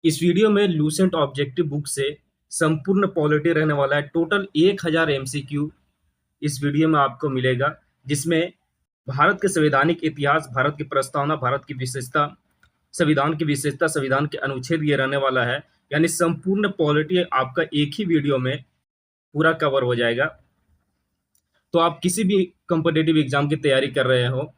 इस वीडियो में Lucent objective book से संपूर्ण पॉलिटी रहने वाला है। टोटल 1000 एमसीक्यू इस वीडियो में आपको मिलेगा, जिसमें भारत के संवैधानिक इतिहास, भारत की प्रस्तावना, भारत की विशेषता, संविधान के अनुच्छेद ये रहने वाला है। यानी संपूर्ण पॉलिटी आपका एक ही वीडियो में पूरा कवर हो जाएगा। तो आप किसी भी कॉम्पिटिटिव एग्जाम की तैयारी कर रहे हो,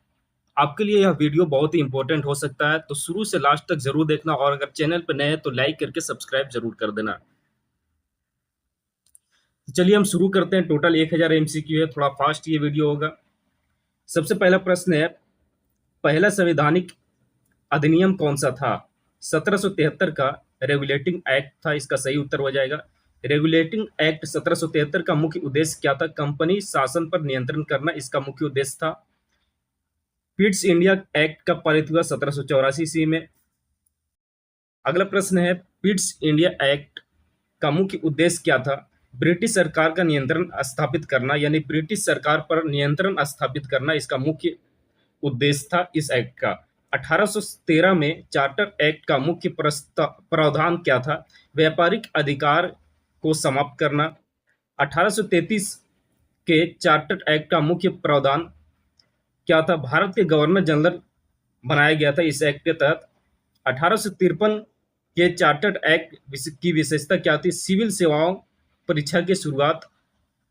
आपके लिए यह वीडियो बहुत ही इंपॉर्टेंट हो सकता है। तो शुरू से लास्ट तक जरूर देखना, और अगर चैनल पर नए हैं तो लाइक करके सब्सक्राइब जरूर कर देना। चलिए हम शुरू करते हैं। टोटल 1000 एमसीक्यू है, थोड़ा फास्ट ये वीडियो होगा। सबसे पहला प्रश्न है, पहला संवैधानिक अधिनियम कौन सा था? 1773 का रेगुलेटिंग एक्ट था, इसका सही उत्तर हो जाएगा। रेगुलेटिंग एक्ट 1773 का मुख्य उद्देश्य क्या था? कंपनी शासन पर नियंत्रण करना इसका मुख्य उद्देश्य था। पिट्स इंडिया एक्ट कब पारित हुआ? 1784 ईस्वी में। अगला प्रश्न है, पिट्स इंडिया एक्ट का मुख्य उद्देश्य क्या था? ब्रिटिश सरकार का नियंत्रण स्थापित करना, यानी ब्रिटिश सरकार पर नियंत्रण स्थापित करना इसका मुख्य उद्देश्य था इस एक्ट का। 1813 में चार्टर एक्ट का मुख्य प्रावधान क्या था? व्यापारिक अधिकार को समाप्त करना। 1833 के चार्टर एक्ट का मुख्य प्रावधान क्या था? भारत के गवर्नर जनरल बनाया गया था इस एक्ट के तहत। 1853 के चार्टर्ड एक्ट की विशेषता क्या थी? सिविल सेवाओं परीक्षा की शुरुआत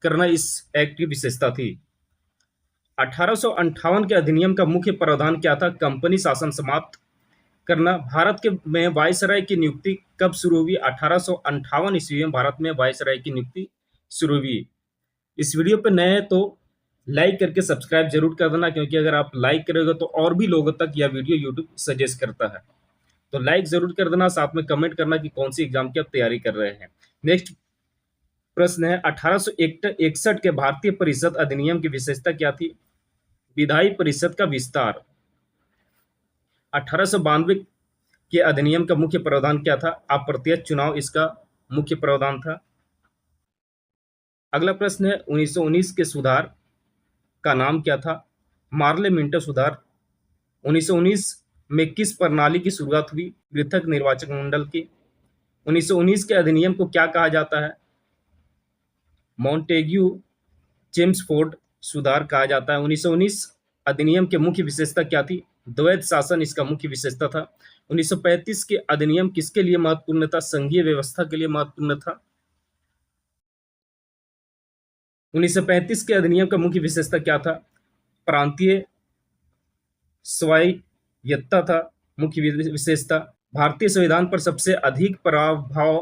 करना इस एक्ट की विशेषता थी। 1858 के अधिनियम का मुख्य प्रावधान क्या था? कंपनी शासन समाप्त करना। भारत के में वायसराय की नियुक्ति कब शुरू हुई? 1858 ईस्वी में भारत में वायसराय की नियुक्ति शुरू हुई। इस वीडियो पे नए हैं तो लाइक करके सब्सक्राइब जरूर कर देना, क्योंकि अगर आप लाइक करोगे तो और भी लोगों तक यह वीडियो यूट्यूब सजेस्ट करता है। तो लाइक जरूर कर देना, साथ में कमेंट करना कि कौन सी एग्जाम की आप तैयारी कर रहे हैं। नेक्स्ट प्रश्न है, 1861 के भारतीय परिषद अधिनियम की विशेषता क्या थी? विधायी परिषद का विस्तार। 1892 के अधिनियम का मुख्य प्रावधान क्या था? अप्रत्यक्ष चुनाव इसका मुख्य प्रावधान था। अगला प्रश्न है, 1919 के सुधार का नाम क्या था? मार्ले मिंटो सुधार। 1919 में किस प्रणाली की शुरुआत हुई? पृथक निर्वाचक मंडल की। 1919 के अधिनियम को क्या कहा जाता है? मॉन्टेग्यू चेम्सफोर्ड सुधार कहा जाता है। 1919 अधिनियम के मुख्य विशेषता क्या थी? द्वैध शासन इसका मुख्य विशेषता था। 1935 के अधिनियम किसके लिए महत्वपूर्ण था? संघीय व्यवस्था के लिए महत्वपूर्ण था। 1935 के अधिनियम का मुख्य विशेषता क्या था? प्रांतीय स्वायत्तता था मुख्य विशेषता। भारतीय संविधान पर सबसे अधिक प्रभाव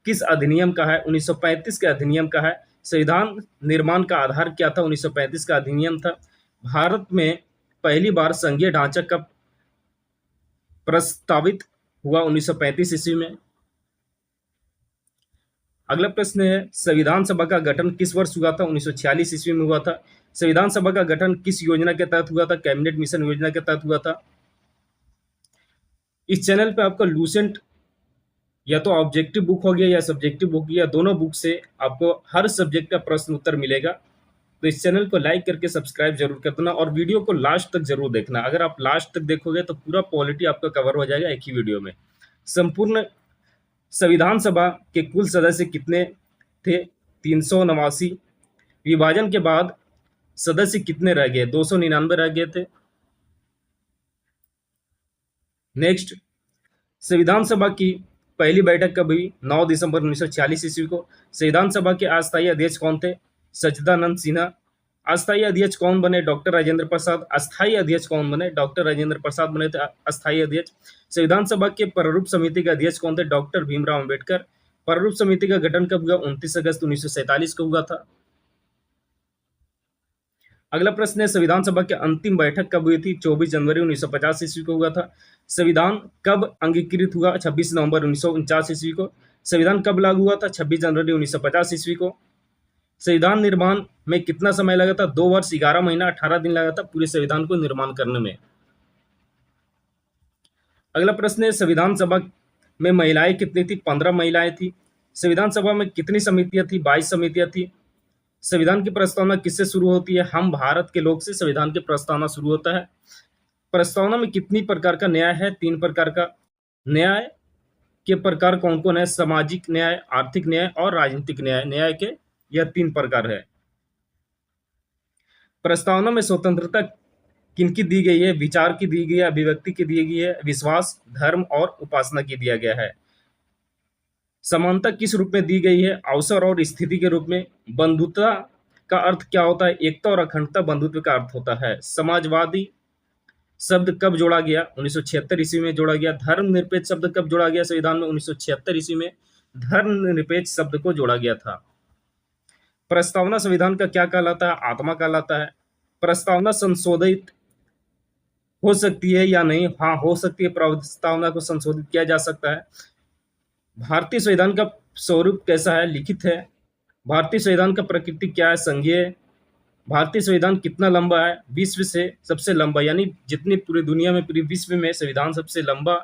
किस अधिनियम का है? 1935 के अधिनियम का है। संविधान निर्माण का आधार क्या था? 1935 का अधिनियम था। भारत में पहली बार संघीय ढांचा कब प्रस्तावित हुआ? 1935 ईस्वी में। अगला प्रश्न है, संविधान सभा का गठन किस वर्ष हुआ था? 1946 ईस्वी में हुआ था। संविधान सभा का गठन किस योजना के तहत हुआ था? कैबिनेट मिशन योजना के तहत हुआ था। इस चैनल पे आपको लूसेंट या तो ऑब्जेक्टिव बुक हो गया या सब्जेक्टिव बुक, या दोनों बुक से आपको हर सब्जेक्ट का प्रश्न उत्तर मिलेगा। तो इस चैनल को लाइक करके सब्सक्राइब जरूर कर देना, और वीडियो को लास्ट तक जरूर देखना। अगर आप लास्ट तक देखोगे तो पूरा पॉलिटी आपका कवर हो जाएगा एक ही वीडियो में। संपूर्ण संविधान सभा के कुल सदस्य कितने थे? 389। विभाजन के बाद सदस्य कितने रह गए? 299 रह गए थे। नेक्स्ट, संविधान सभा की पहली बैठक कब हुई? 9 दिसंबर 1946 ईस्वी को। संविधान सभा के अस्थायी अध्यक्ष कौन थे? सच्चिदानंद सिन्हा। अस्थायी अध्यक्ष कौन बने? डॉक्टर राजेंद्र प्रसाद। अस्थायी अध्यक्ष कौन बने? डॉक्टर राजेंद्र प्रसाद बने थे अस्थायी अध्यक्ष। संविधान सभा के प्रारूप समिति के अध्यक्ष कौन थे? डॉक्टर भीमराव अम्बेडकर। प्रारूप समिति का गठन कब हुआ? 29 अगस्त 1947 को हुआ था। अगला प्रश्न है, संविधान सभा की अंतिम बैठक कब हुई थी? 24 जनवरी 1950 ईस्वी को हुआ था। संविधान कब अंगीकृत हुआ? 26 नवंबर 1949 ईस्वी को। संविधान कब लागू हुआ था? 26 जनवरी 1950 ईस्वी को। संविधान निर्माण में कितना समय लगा था? 2 वर्ष 11 महीना 18 दिन लगा था पूरे संविधान को निर्माण करने में। अगला प्रश्न है, संविधान सभा में महिलाएं कितनी थी? 15 महिलाएं थी। संविधान सभा में कितनी समितियां थी? 22 समितियां थी। संविधान की प्रस्तावना किससे शुरू होती है? हम भारत के लोग से संविधान की प्रस्तावना शुरू होता है। प्रस्तावना में कितनी प्रकार का न्याय है? 3 प्रकार का न्याय के प्रकार कौन कौन है? सामाजिक न्याय, आर्थिक न्याय और राजनीतिक न्याय। न्याय के यह 3 प्रकार है। प्रस्तावना में स्वतंत्रता किनकी दी गई है? विचार की दी गई है, अभिव्यक्ति की दी गई है, विश्वास, धर्म और उपासना की दिया गया है। समानता किस रूप में दी गई है? अवसर और स्थिति के रूप में। बंधुता का अर्थ क्या होता है? एकता और अखंडता बंधुत्व का अर्थ होता है। समाजवादी शब्द कब जोड़ा गया? 1976 ईस्वी में जोड़ा गया। धर्मनिरपेक्ष शब्द कब जोड़ा गया संविधान में? 1976 ईस्वी में धर्मनिरपेक्ष शब्द को जोड़ा गया था। प्रस्तावना संविधान का क्या कहलाता है? आत्मा कहलाता है। प्रस्तावना संशोधित हो सकती है या नहीं? हाँ, हो सकती है। प्रस्तावना को संशोधित किया जा सकता है। भारतीय संविधान का स्वरूप कैसा है? लिखित है। भारतीय संविधान का प्रकृति क्या है? संघीय। भारतीय संविधान कितना लंबा है? विश्व से सबसे लंबा, यानी जितनी पूरी दुनिया में, पूरी विश्व में संविधान सबसे लंबा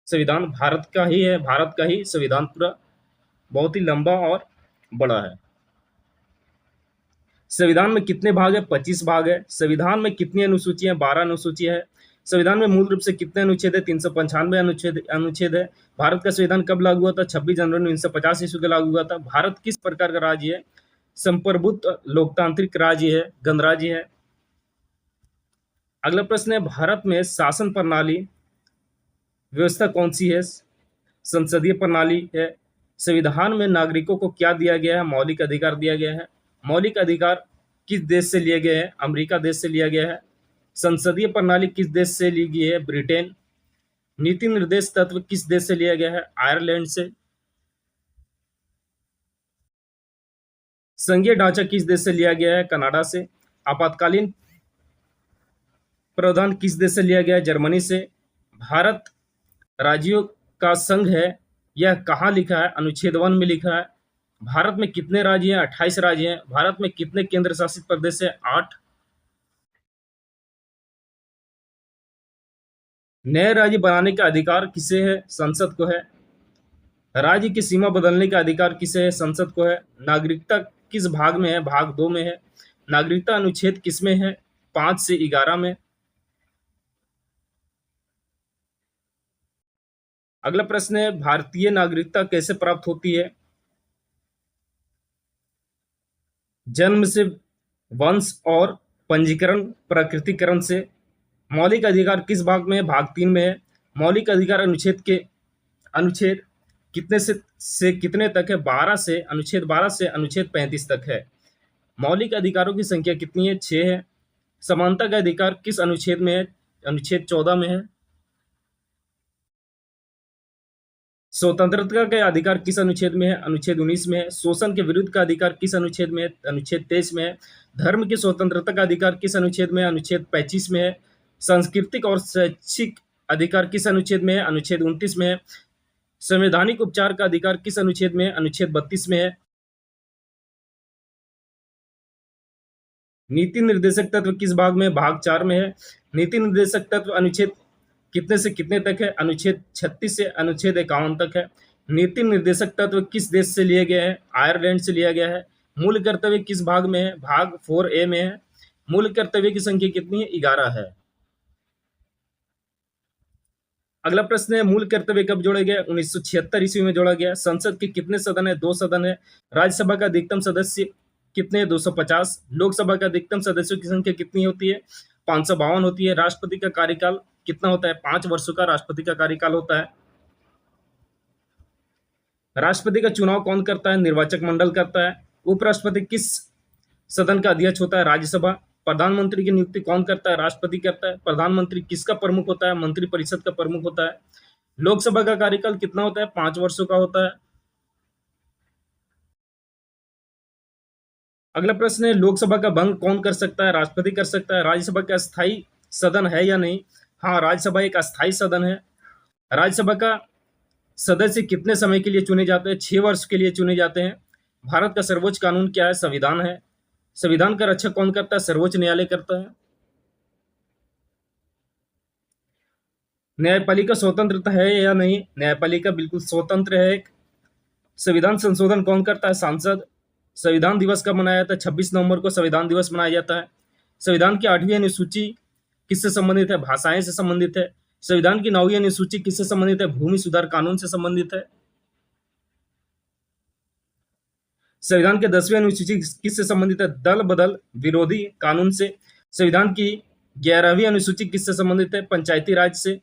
संविधान भारत का ही है। भारत का ही संविधान पूरा बहुत ही लंबा और बड़ा है। संविधान में कितने भाग है? 25 भाग है। संविधान में कितनी अनुसूचियां? 12 अनुसूचियां है। संविधान में मूल रूप से कितने अनुच्छेद है? 395 अनुच्छेद है। भारत का संविधान कब लागू हुआ था? 26 जनवरी 1950 ईस्वी को लागू हुआ था। भारत किस प्रकार का राज्य है? संप्रभुत्व लोकतांत्रिक राज्य है, गणराज्य है। अगला प्रश्न है, भारत में शासन प्रणाली व्यवस्था कौन सी है? संसदीय प्रणाली है। संविधान में नागरिकों को क्या दिया गया है? मौलिक अधिकार दिया गया है। मौलिक अधिकार किस देश से लिए गए हैं? अमेरिका देश से लिया गया है। संसदीय प्रणाली किस देश से ली गई है? ब्रिटेन। नीति निर्देश तत्व किस देश से लिया गया है? आयरलैंड से। संघीय ढांचा किस देश से लिया गया है? कनाडा से। आपातकालीन प्रावधान किस देश से लिया गया है? जर्मनी से। भारत राज्यों का संघ है, यह कहाँ लिखा है? अनुच्छेद 1 में लिखा है। भारत में कितने राज्य हैं? 28 राज्य हैं। भारत में कितने केंद्र शासित प्रदेश है? 8। नए राज्य बनाने का अधिकार किसे है? संसद को है। राज्य की सीमा बदलने का अधिकार किसे है? संसद को है। नागरिकता किस भाग में है? भाग 2 में है। नागरिकता अनुच्छेद किस में है? 5 से 11 में। अगला प्रश्न है, भारतीय नागरिकता कैसे प्राप्त होती है? जन्म से, वंश और पंजीकरण प्रकृतिकरण से। मौलिक अधिकार किस भाग में है? भाग 3 में है। मौलिक अधिकार अनुच्छेद कितने से कितने तक है? 12 से, अनुच्छेद 12 से अनुच्छेद 35 तक है। मौलिक अधिकारों की संख्या कितनी है? 6 है। समानता का अधिकार किस अनुच्छेद में है? अनुच्छेद 14 में है। स्वतंत्रता का अधिकार किस अनुच्छेद में है? अनुच्छेद 19 में है। शोषण के विरुद्ध का अधिकार किस अनुच्छेद में है? अनुच्छेद 23 में है। धर्म की स्वतंत्रता का अधिकार किस अनुच्छेद में है? अनुच्छेद 25 में है। सांस्कृतिक और शैक्षिक अधिकार किस अनुच्छेद में है? अनुच्छेद 29 में है। संवैधानिक उपचार का अधिकार किस अनुच्छेद में है? अनुच्छेद 32 में है। नीति निर्देशक तत्व किस भाग में? भाग 4 में है। नीति निर्देशक तत्व अनुच्छेद कितने से कितने तक है? अनुच्छेद 36 से अनुच्छेद 51 तक है। नीति निर्देशक तत्व किस देश से लिए गए हैं? आयरलैंड से लिया गया है। मूल कर्तव्य किस भाग में है? भाग 4A में है। मूल कर्तव्य की संख्या कितनी है? 11 है। अगला प्रश्न है, मूल कर्तव्य कब जोड़ा गया? 1976 ईस्वी में जोड़ा गया। संसद के कितने सदन है? 2 सदन है। राज्यसभा का अधिकतम सदस्य कितने? 250। लोकसभा का अधिकतम सदस्यों की संख्या कितनी होती है? 552 होती है। राष्ट्रपति का कार्यकाल कितना होता है? 5 वर्षों का राष्ट्रपति का कार्यकाल होता है। राष्ट्रपति का चुनाव कौन करता है? निर्वाचक मंडल करता है। उपराष्ट्रपति किस सदन का अध्यक्ष होता है? राज्यसभा। प्रधानमंत्री की नियुक्ति कौन करता है? राष्ट्रपति करता है। प्रधानमंत्री किसका प्रमुख होता है? मंत्रिपरिषद का प्रमुख होता है। लोकसभा का कार्यकाल कितना होता है? 5 वर्षों का होता है। अगला प्रश्न है, लोकसभा का भंग कौन कर सकता है? राष्ट्रपति कर सकता है। राज्यसभा का अस्थायी सदन है या नहीं? हाँ, राज्यसभा एक अस्थायी सदन है। राज्यसभा का सदस्य कितने समय के लिए चुने जाते हैं? 6 वर्ष के लिए चुने जाते हैं। भारत का सर्वोच्च कानून क्या है? संविधान है। संविधान का रक्षा कौन करता है? सर्वोच्च न्यायालय करता है। न्यायपालिका स्वतंत्रता है या नहीं? न्यायपालिका बिल्कुल स्वतंत्र है। संविधान संशोधन कौन करता है? सांसद। संविधान दिवस कब मनाया जाता है? 26 नवंबर को संविधान दिवस मनाया जाता है। संविधान की 8वीं अनुसूची किससे संबंधित है? भाषाएं से संबंधित है। संविधान की 9वीं अनुसूची किससे संबंधित है? भूमि सुधार कानून से संबंधित है। संविधान के 10वीं अनुसूची किससे संबंधित है? दल बदल विरोधी कानून से। संविधान की 11वीं अनुसूची किससे संबंधित है? पंचायती राज से।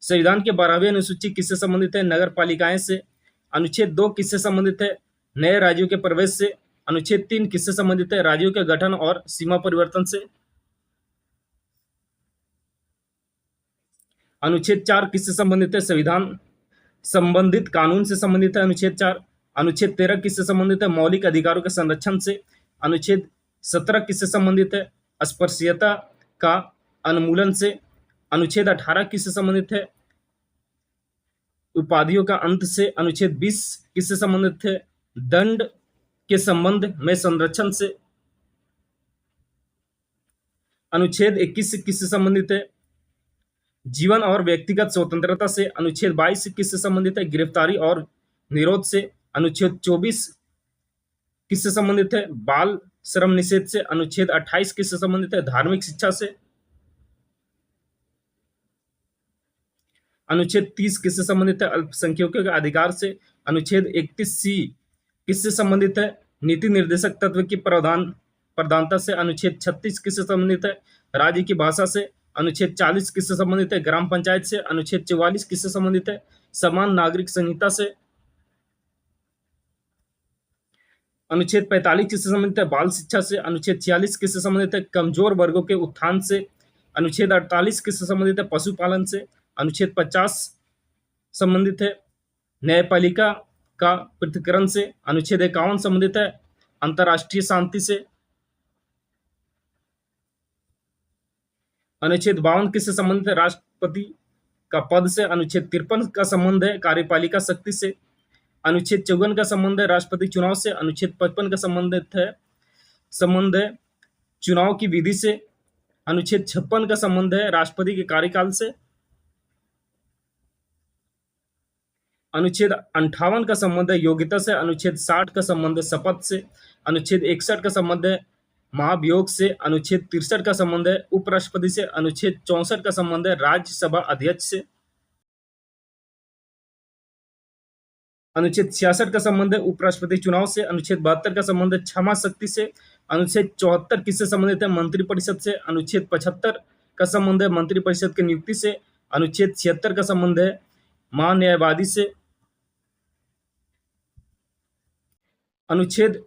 संविधान के 12वीं अनुसूची किससे संबंधित है? नगर पालिकाएं से। अनुच्छेद 2 किससे संबंधित है? नए राज्यों के प्रवेश से। अनुच्छेद 3 किससे संबंधित है? राज्यों के गठन और सीमा परिवर्तन से। अनुच्छेद 4 किससे संबंधित है? संविधान संबंधित कानून से संबंधित है अनुच्छेद 4। अनुच्छेद 13 किससे संबंधित है? मौलिक अधिकारों के संरक्षण से। अनुच्छेद 17 किससे संबंधित है? अस्पृश्यता का उन्मूलन से। अनुच्छेद 18 किससे संबंधित है? उपाधियों का अंत से। अनुच्छेद 20 किससे संबंधित है? दंड के संबंध में संरक्षण से। अनुच्छेद 21 किससे संबंधित है? जीवन और व्यक्तिगत स्वतंत्रता से। अनुच्छेद 22 किससे संबंधित है? गिरफ्तारी और निरोध से। अनुच्छेद 24 किससे संबंधित है? बाल श्रम निषेध से। अनुच्छेद 28 किससे संबंधित है? धार्मिक शिक्षा से। अनुच्छेद 30 किससे संबंधित है? अल्पसंख्यकों के अधिकार से। अनुच्छेद 31C किससे संबंधित है? नीति निर्देशक तत्व की प्रधानता से। अनुच्छेद 36 किससे संबंधित है? राज्य की भाषा से। अनुच्छेद 40 किससे संबंधित है? ग्राम पंचायत से। अनुच्छेद 44 किससे संबंधित है? समान नागरिक संहिता से। अनुच्छेद 45 किससे संबंधित है? बाल शिक्षा से। अनुच्छेद 46 किससे संबंधित है? कमजोर वर्गों के उत्थान से। अनुच्छेद 48 किससे संबंधित है? पशुपालन से। अनुच्छेद 50 संबंधित है न्यायपालिका का पृथक्करण से। अनुच्छेद 51 संबंधित है अंतर्राष्ट्रीय शांति से। अनुच्छेद 52 किससे संबंधित है? राष्ट्रपति का पद से। अनुच्छेद 53 का संबंध है कार्यपालिका शक्ति से। अनुच्छेद 54 का संबंध है राष्ट्रपति चुनाव से। अनुच्छेद 55 का संबंध है चुनाव की विधि से। अनुच्छेद 56 का संबंध है राष्ट्रपति के कार्यकाल से। अनुच्छेद 58 का संबंध है योग्यता से। अनुच्छेद 60 का संबंध है शपथ से। अनुच्छेद 61 का संबंध है महाभियोग से। अनुच्छेद 63 का संबंध है उपराष्ट्रपति से। अनुच्छेद 64 का संबंध है राज्यसभा अध्यक्ष से। अनुच्छेद 66 का संबंध है उपराष्ट्रपति चुनाव से। अनुच्छेद 72 का संबंध है क्षमा शक्ति से। अनुच्छेद 74 किससे संबंधित है? मंत्रिपरिषद से। अनुच्छेद 75 का संबंध है मंत्रिपरिषद की नियुक्ति से। अनुच्छेद 76 का संबंध है महान्यायवादी से। अनुच्छेद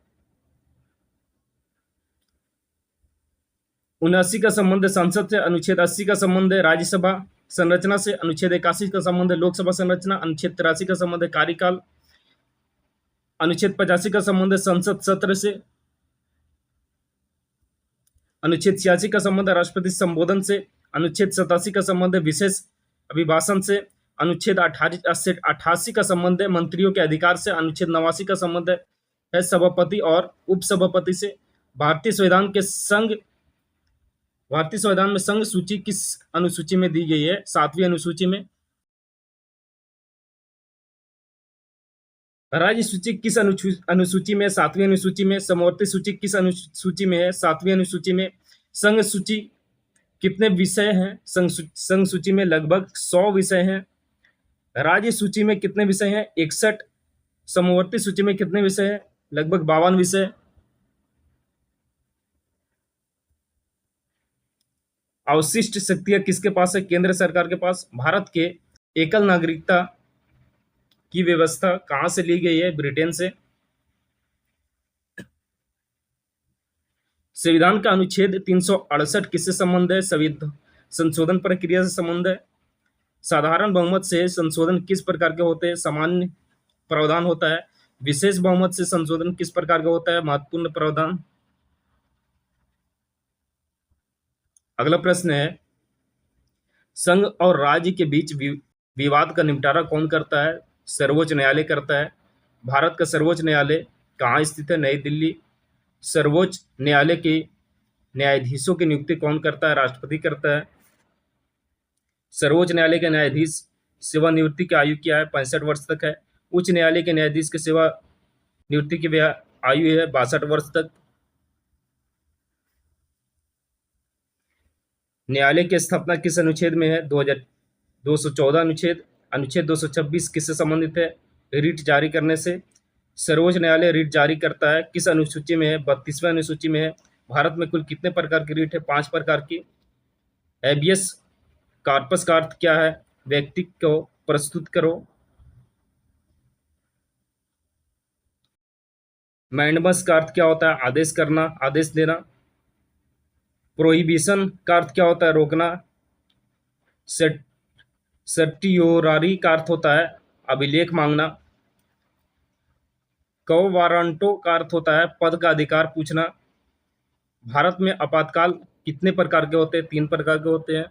79 का संबंध है संसद से। अनुच्छेद 80 का संबंध है राज्यसभा संरचना से। अनुच्छेद 81 का संबंध है लोकसभा संरचना। अनुच्छेद 83 का संबंध है कार्यकाल। अनुच्छेद 85 का संबंध है संसद सत्र से। अनुच्छेद 86 का संबंध है राष्ट्रपति संबोधन से। अनुच्छेद 87 का संबंध है विशेष अभिभाषण से। अनुच्छेद 88 का संबंध है मंत्रियों के अधिकार से। अनुच्छेद 89 का संबंध है सभापति और उपसभापति से। भारतीय संविधान में संघ सूची किस अनुसूची में दी गई है? 7वीं अनुसूची में। राज्य सूची किस अनुसूची में? 7वीं अनुसूची में। समवर्ती सूची किस अनुसूची में है? 7वीं अनुसूची में। संघ सूची कितने विषय हैं? संघ सूची में लगभग 100 विषय हैं। राज्य सूची में कितने विषय हैं? 61। समवर्ती सूची में कितने विषय हैं? लगभग 52 विषय। अवशिष्ट शक्तियां किसके पास है? केंद्र सरकार के पास। भारत के एकल नागरिकता की व्यवस्था कहां से ली गई है? ब्रिटेन से। संविधान का अनुच्छेद 368 किससे संबंध है? संशोधन प्रक्रिया से संबंध है। साधारण बहुमत से संशोधन किस प्रकार के होते हैं? सामान्य प्रावधान होता है। विशेष बहुमत से संशोधन किस प्रकार का होता है? महत्वपूर्ण प्रावधान। अगला प्रश्न है संघ और राज्य के बीच विवाद का निपटारा कौन करता है? सर्वोच्च न्यायालय करता है। भारत का सर्वोच्च न्यायालय कहाँ स्थित है? नई दिल्ली। सर्वोच्च न्यायालय के न्यायाधीशों की नियुक्ति कौन करता है? राष्ट्रपति करता है। सर्वोच्च न्यायालय के न्यायाधीश सेवानिवृत्ति की आयु क्या है? 65 वर्ष तक है। उच्च न्यायालय के न्यायाधीश की सेवानिवृत्ति की आयु है 62 वर्ष तक। न्यायालय की स्थापना किस अनुच्छेद में है? 214 अनुच्छेद, अनुच्छेद 226 किससे संबंधित है? रिट जारी करने से। सर्वोच्च न्यायालय रिट जारी करता है किस अनुसूची में है? 32वें अनुसूची में है। भारत में कुल कितने प्रकार की रिट है? 5 प्रकार की। एबियस कार्पस का अर्थ क्या है? व्यक्ति को प्रस्तुत करो। मैंडमस का अर्थ क्या होता है? आदेश करना, आदेश देना। प्रोहिबिशन का अर्थ क्या होता है? रोकना। सर्टियोरारी का अर्थ होता है अभिलेख मांगना। क्व वारंटो का अर्थ होता है पद का अधिकार पूछना। भारत में आपातकाल कितने प्रकार के होते हैं? 3 प्रकार के होते हैं।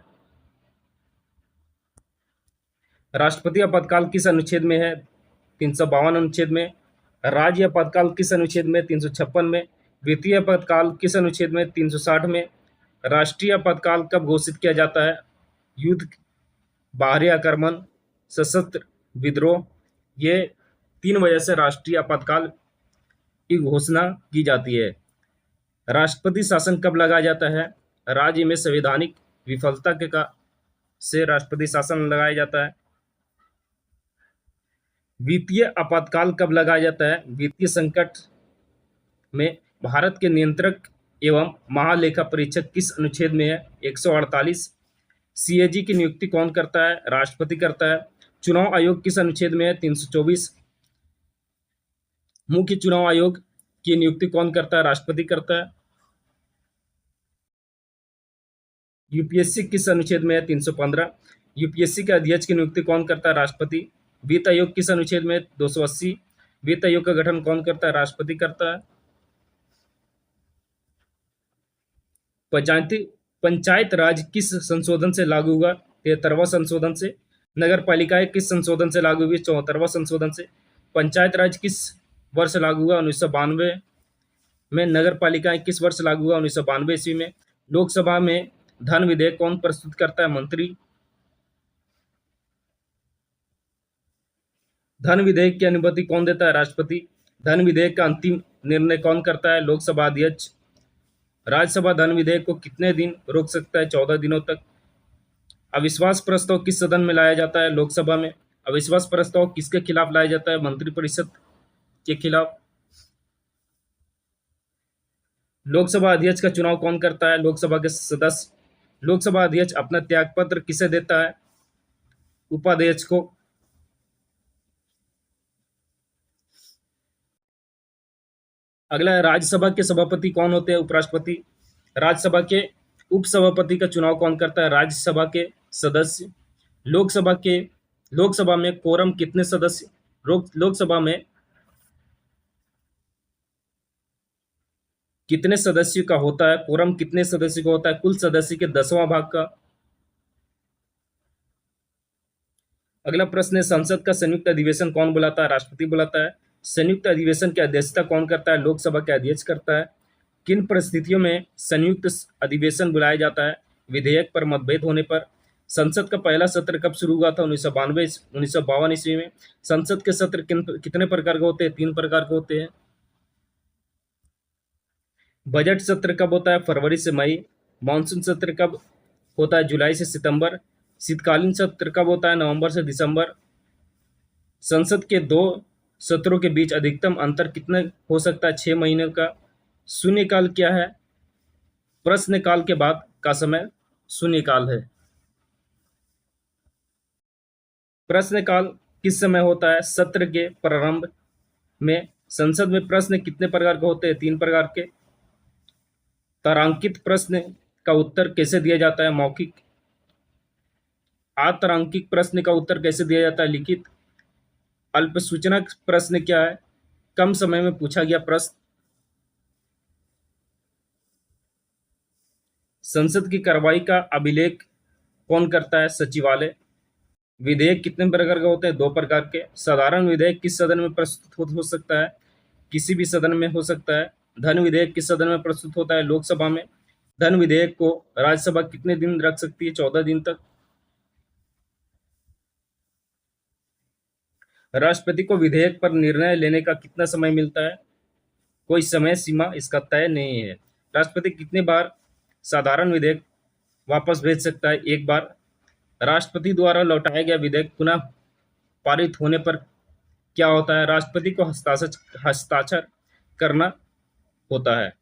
राष्ट्रपति आपातकाल किस अनुच्छेद में है? 352 अनुच्छेद में। राज्य आपातकाल किस अनुच्छेद में? 356 में। वित्तीय आपातकाल किस अनुच्छेद में? 360 में। राष्ट्रीय आपातकाल कब घोषित किया जाता है? युद्ध, बाहरी आक्रमण, सशस्त्र विद्रोह। ये 3 वजह से राष्ट्रीय आपातकाल की घोषणा की जाती है। राष्ट्रपति शासन कब लगाया जाता है? राज्य में संवैधानिक विफलता के से राष्ट्रपति शासन लगाया जाता है। वित्तीय आपातकाल कब लगाया जाता है? वित्तीय संकट में। भारत के नियंत्रक एवं महालेखा परीक्षक किस अनुच्छेद में है? 148। सीएजी की नियुक्ति कौन करता है? राष्ट्रपति करता है। चुनाव आयोग किस अनुच्छेद में है? 324। मुख्य चुनाव आयोग की नियुक्ति कौन करता है? राष्ट्रपति करता है। यूपीएससी किस अनुच्छेद में है? 315। यूपीएससी के अध्यक्ष की नियुक्ति कौन करता है? राष्ट्रपति। वित्त आयोग किस अनुच्छेद में? 280। वित्त आयोग का गठन कौन करता है? राष्ट्रपति करता है। पंचायत राज किस संशोधन से लागू हुआ? 73वां संशोधन से। नगर पालिकाएं किस संशोधन से लागू हुई? 74वां संशोधन से। पंचायत राज किस वर्ष लागू हुआ? 1992 में। नगर पालिकाएं किस वर्ष लागू हुआ? 1992 ईस्वी में। लोकसभा में धन विधेयक कौन प्रस्तुत करता है? मंत्री। धन विधेयक की अनुमति कौन देता है? राष्ट्रपति। धन विधेयक का अंतिम निर्णय कौन करता है? लोकसभा अध्यक्ष। राज्यसभा धन विधेयक को कितने दिन रोक सकता है? 14 दिनों तक। अविश्वास प्रस्ताव किस सदन में लाया जाता है? लोकसभा में। अविश्वास प्रस्ताव किसके खिलाफ लाया जाता है? मंत्रिपरिषद के खिलाफ। लोकसभा अध्यक्ष का चुनाव कौन करता है? लोकसभा के सदस्य। लोकसभा अध्यक्ष अपना त्यागपत्र किसे देता है? उपाध्यक्ष को। अगला है राज्यसभा के सभापति कौन होते हैं? उपराष्ट्रपति। राज्यसभा के उपसभापति का चुनाव कौन करता है? राज्यसभा के सदस्य। लोकसभा में कोरम कितने सदस्य? लोकसभा में कितने सदस्यों का होता है? कोरम कितने सदस्य का होता है? कुल सदस्य के 10वां भाग का। अगला प्रश्न है संसद का संयुक्त अधिवेशन कौन बुलाता है? राष्ट्रपति बुलाता है। संयुक्त अधिवेशन की अध्यक्षता कौन करता है? लोकसभा के अध्यक्ष करता है। किन परिस्थितियों में संयुक्त अधिवेशन बुलाया जाता है? विधेयक पर मतभेद होने पर। संसद का पहला सत्र कब शुरू हुआ था? 1952 ईस्वी में। संसद के सत्र कितने प्रकार के होते हैं? 3 प्रकार के होते हैं। बजट सत्र कब होता है? फरवरी से मई। मानसून सत्र कब होता है? जुलाई से सितंबर। शीतकालीन सत्र कब होता है? नवंबर से दिसंबर। संसद के 2 सत्रों के बीच अधिकतम अंतर कितना हो सकता है? 6 महीने का। शून्यकाल क्या है? प्रश्नकाल के बाद का समय शून्यकाल है। प्रश्नकाल किस समय होता है? सत्र के प्रारंभ में। संसद में प्रश्न कितने प्रकार के होते हैं? 3 प्रकार के। तारांकित प्रश्न का उत्तर कैसे दिया जाता है? मौखिक। अतारांकित प्रश्न का उत्तर कैसे दिया जाता है? लिखित। अल्पसूचना प्रश्न क्या है? कम समय में पूछा गया प्रश्न। संसद की कार्रवाई का अभिलेख कौन करता है? सचिवालय। विधेयक कितने प्रकार के होते हैं? 2 प्रकार के। साधारण विधेयक किस सदन में प्रस्तुत हो सकता है? किसी भी सदन में हो सकता है। धन विधेयक किस सदन में प्रस्तुत होता है? लोकसभा में। धन विधेयक को राज्यसभा कितने दिन रख सकती है? 14 दिन तक। राष्ट्रपति को विधेयक पर निर्णय लेने का कितना समय मिलता है? कोई समय सीमा इसका तय नहीं है। राष्ट्रपति कितने बार साधारण विधेयक वापस भेज सकता है? 1 बार। राष्ट्रपति द्वारा लौटाया गया विधेयक पुनः पारित होने पर क्या होता है? राष्ट्रपति को हस्ताक्षर हस्ताक्षर करना होता है।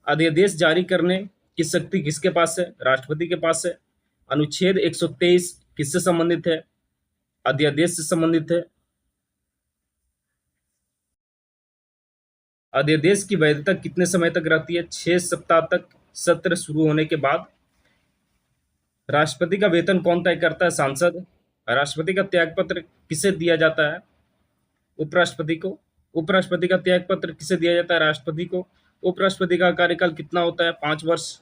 अध्यादेश जारी करने की शक्ति किसके पास है? राष्ट्रपति के पास है। अनुच्छेद 123 किससे संबंधित है? अध्यादेश से संबंधित है। अध्यादेश की वैधता कितने समय तक रहती है? 6 सप्ताह तक, सत्र शुरू होने के बाद। राष्ट्रपति का वेतन कौन तय करता है? सांसद। राष्ट्रपति का त्यागपत्र किसे दिया जाता है? उपराष्ट्रपति को। उपराष्ट्रपति का त्यागपत्र किसे दिया जाता है? राष्ट्रपति को। उपराष्ट्रपति का कार्यकाल कितना होता है? 5 वर्ष।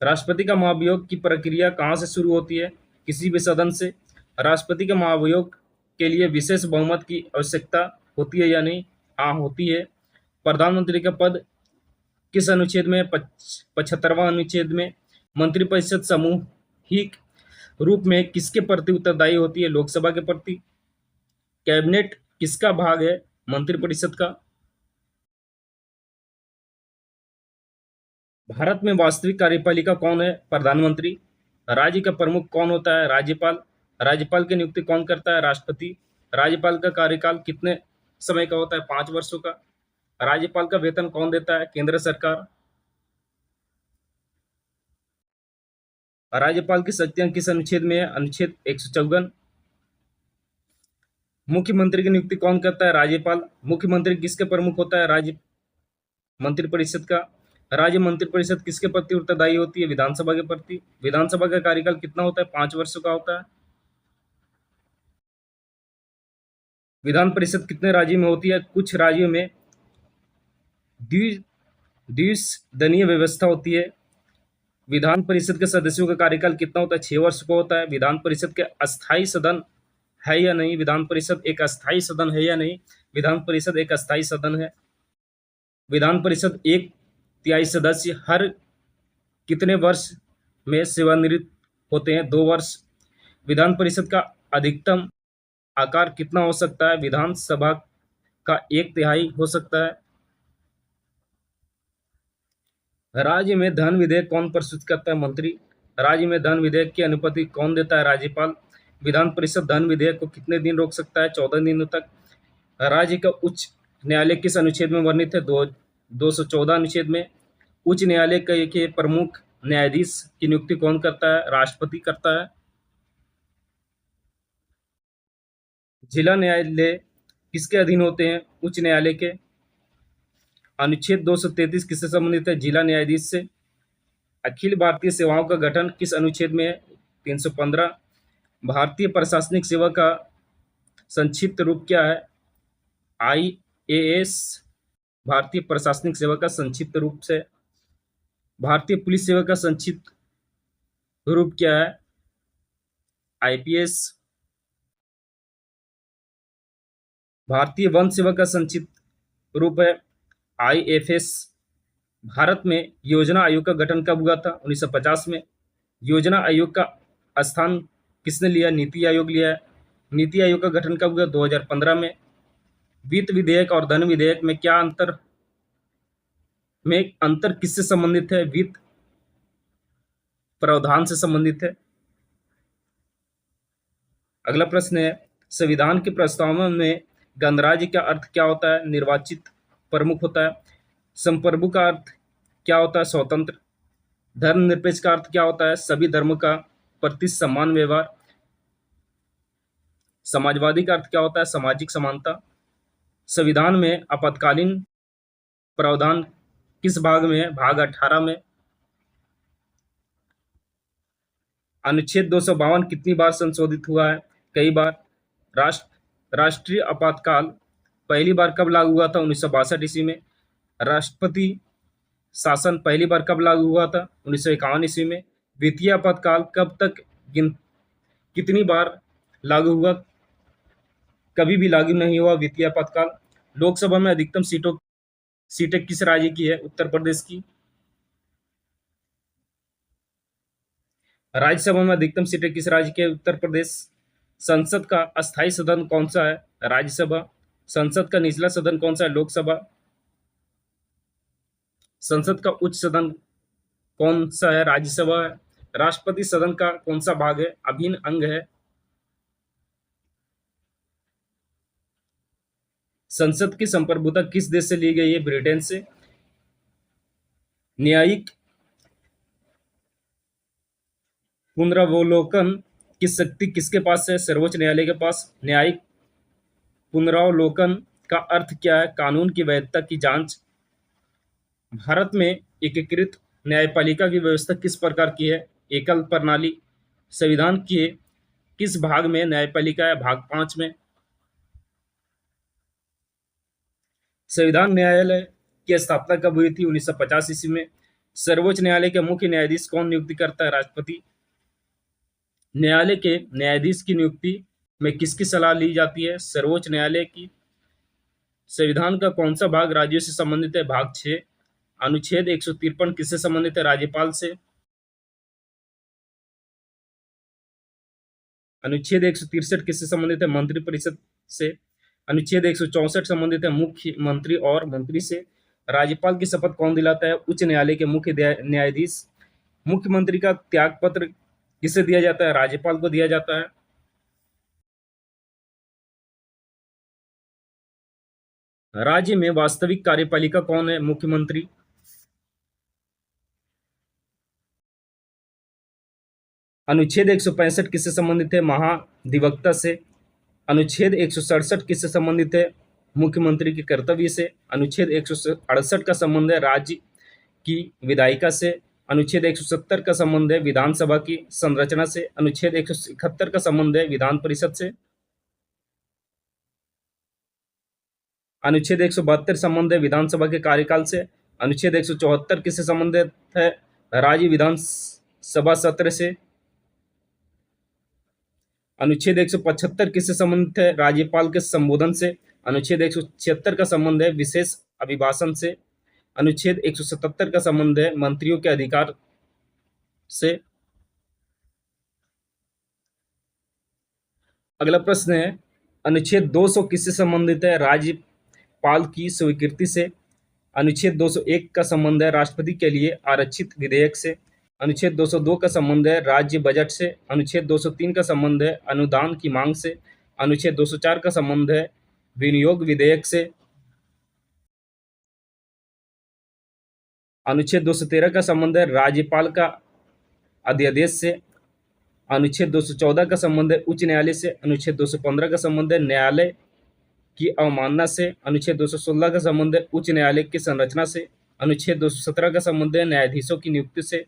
राष्ट्रपति का महाभियोग की प्रक्रिया कहाँ से शुरू होती है? किसी भी सदन से। राष्ट्रपति के महाभियोग के लिए विशेष बहुमत की आवश्यकता होती है या नहीं? हाँ, होती है। प्रधानमंत्री का पद किस अनुच्छेद में? 75वां अनुच्छेद में। मंत्रिपरिषद सामूहिक रूप में किसके प्रति उत्तरदायी होती है? लोकसभा के प्रति। कैबिनेट किसका भाग है? मंत्रिपरिषद का। भारत में वास्तविक कार्यपालिका कौन है? प्रधानमंत्री। राज्य का प्रमुख कौन होता है? राज्यपाल। राज्यपाल की नियुक्ति कौन करता है? राष्ट्रपति। राज्यपाल का कार्यकाल कितने समय का होता है? 5 वर्षों का। राज्यपाल का वेतन कौन देता है? केंद्र सरकार। राज्यपाल की शक्तियां किस अनुच्छेद में है? अनुच्छेद 154। मुख्यमंत्री की नियुक्ति कौन करता है? राज्यपाल। मुख्यमंत्री किसके प्रमुख होता है? राज्य मंत्रिपरिषद का। राज्य मंत्रिपरिषद किसके प्रति उत्तरदायी होती है? विधानसभा के प्रति। विधानसभा का कार्यकाल कितना होता है? 5 वर्षों का होता है। विधान परिषद कितने राज्यों में होती है? कुछ राज्यों में द्विसदनीय व्यवस्था होती है। विधान परिषद के सदस्यों का कार्यकाल कितना होता है? 6 वर्ष का होता है। विधान परिषद के अस्थायी सदन है या नहीं? विधान परिषद एक अस्थायी सदन है या नहीं? विधान परिषद एक अस्थायी सदन है। विधान परिषद 1/3 सदस्य हर कितने वर्ष में सेवानिवृत्त होते हैं? 2 वर्ष। विधान परिषद का अधिकतम आकार कितना हो सकता है? विधानसभा का 1/3 हो सकता है। राज्य में धन विधेयक कौन प्रस्तुत करता है? मंत्री। राज्य में धन विधेयक की अनुमति कौन देता है? राज्यपाल। विधान परिषद धन विधेयक को कितने दिन रोक सकता है? 14 दिनों तक। राज्य का उच्च न्यायालय किस अनुच्छेद में वर्णित है? 214 अनुच्छेद में। उच्च न्यायालय के प्रमुख न्यायाधीश की नियुक्ति कौन करता है? राष्ट्रपति करता है। जिला न्यायालय किसके अधीन होते हैं? उच्च न्यायालय के। अनुच्छेद 233 किससे संबंधित है? जिला न्यायाधीश से। अखिल भारतीय सेवाओं का गठन किस अनुच्छेद में है? 315। भारतीय प्रशासनिक सेवा का संक्षिप्त रूप क्या है? IAS। भारतीय प्रशासनिक सेवा का संक्षिप्त रूप से। भारतीय पुलिस सेवा का संक्षिप्त रूप क्या है? IPS। भारतीय वन सेवा का संक्षिप्त रूप है IFS। भारत में योजना आयोग का गठन कब हुआ था? 1950 में। योजना आयोग का स्थान किसने लिया? नीति आयोग लिया है। नीति आयोग का गठन कब हुआ? 2015 में। वित्त विधेयक और धन विधेयक में क्या अंतर किससे संबंधित है? वित्त प्रावधान से संबंधित है। अगला प्रश्न है, संविधान के प्रस्तावना में गणराज्य का अर्थ क्या होता है? निर्वाचित प्रमुख होता है। संप्रभु का अर्थ क्या होता है? स्वतंत्र। धर्मनिरपेक्ष का अर्थ क्या होता है? सभी धर्मों का प्रति समान व्यवहार। समाजवादी का अर्थ क्या होता है? सामाजिक समानता। संविधान में आपातकालीन प्रावधान किस भाग में है? भाग 18 में। अनुच्छेद 252 कितनी बार संशोधित हुआ है? कई बार। राष्ट्रीय आपातकाल पहली बार कब लागू हुआ था? 1962 ईस्वी में। राष्ट्रपति शासन पहली बार कब लागू हुआ था? 1951 ईस्वी में। द्वितीय आपातकाल कब तक कितनी बार लागू हुआ? कभी भी लागू नहीं हुआ द्वितीय आपातकाल। लोकसभा में अधिकतम सीटें किस राज्य की है? उत्तर प्रदेश की। राज्यसभा में अधिकतम सीटें किस राज्य की है? उत्तर प्रदेश। संसद का अस्थायी सदन कौन सा है? राज्यसभा। संसद का निचला सदन कौन सा है? लोकसभा। संसद का उच्च सदन कौन सा है? राज्यसभा है। राष्ट्रपति सदन का कौन सा भाग है? अभिन्न अंग है। संसद की संप्रभुता किस देश से ली गई है? ब्रिटेन से। न्यायिक पुनरावलोकन की शक्ति किसके पास है? सर्वोच्च न्यायालय के पास। न्यायिक पुनरावलोकन का अर्थ क्या है? कानून की वैधता की जांच। भारत में एकीकृत न्यायपालिका की व्यवस्था किस प्रकार की है? एकल प्रणाली। संविधान के किस भाग में न्यायपालिका है? भाग 5 में। संविधान न्यायालय की स्थापना कब हुई थी? 1950 ईस्वी में। सर्वोच्च न्यायालय के मुख्य न्यायाधीश कौन नियुक्ति करता है? राष्ट्रपति। न्यायालय के न्यायाधीश की नियुक्ति में किसकी सलाह ली जाती है? सर्वोच्च न्यायालय की। संविधान का कौन सा भाग राज्यों से संबंधित है? भाग 6। अनुच्छेद 153 किससे संबंधित है? राज्यपाल से। अनुच्छेद 163 किससे संबंधित है? मंत्रिपरिषद से। अनुच्छेद 164 संबंधित है मुख्यमंत्री और मंत्री से। राज्यपाल की शपथ कौन दिलाता है? उच्च न्यायालय के मुख्य न्यायाधीश। मुख्यमंत्री का त्याग पत्र किसे दिया जाता है? राज्यपाल को दिया जाता है। राज्य में वास्तविक कार्यपालिका कौन है? मुख्यमंत्री। अनुच्छेद 165 किससे संबंधित है? महाधिवक्ता से। अनुच्छेद 167 किससे संबंधित है? मुख्यमंत्री के कर्तव्य से। अनुच्छेद 168 का संबंध है राज्य की विधायिका से। अनुच्छेद 170 का संबंध है विधानसभा की संरचना से। अनुच्छेद 171 का संबंध है विधान परिषद से। अनुच्छेद 172 संबंध है विधानसभा के कार्यकाल से। अनुच्छेद 174 किससे संबंधित है? राज्य विधानसभा सत्र से। अनुच्छेद 175 किससे संबंधित है? राज्यपाल के संबोधन से। अनुच्छेद 176 का संबंध है विशेष अभिभाषण से। अनुच्छेद 177 का संबंध है मंत्रियों के अधिकार से। अगला प्रश्न है, अनुच्छेद 200 किससे संबंधित है? राज्यपाल की स्वीकृति से। अनुच्छेद 201 का संबंध है राष्ट्रपति के लिए आरक्षित विधेयक से। अनुच्छेद 202 का संबंध है राज्य बजट से। अनुच्छेद 203 का संबंध है अनुदान की मांग से। अनुच्छेद 204 का संबंध है विनियोग विधेयक से। अनुच्छेद 213 का संबंध है राज्यपाल का अध्यादेश से। अनुच्छेद 214 का संबंध है उच्च न्यायालय से। अनुच्छेद 215 का संबंध है न्यायालय की अवमानना से। अनुच्छेद 216 का संबंध है उच्च न्यायालय की संरचना से। अनुच्छेद 217 का संबंध है न्यायाधीशों की नियुक्ति से।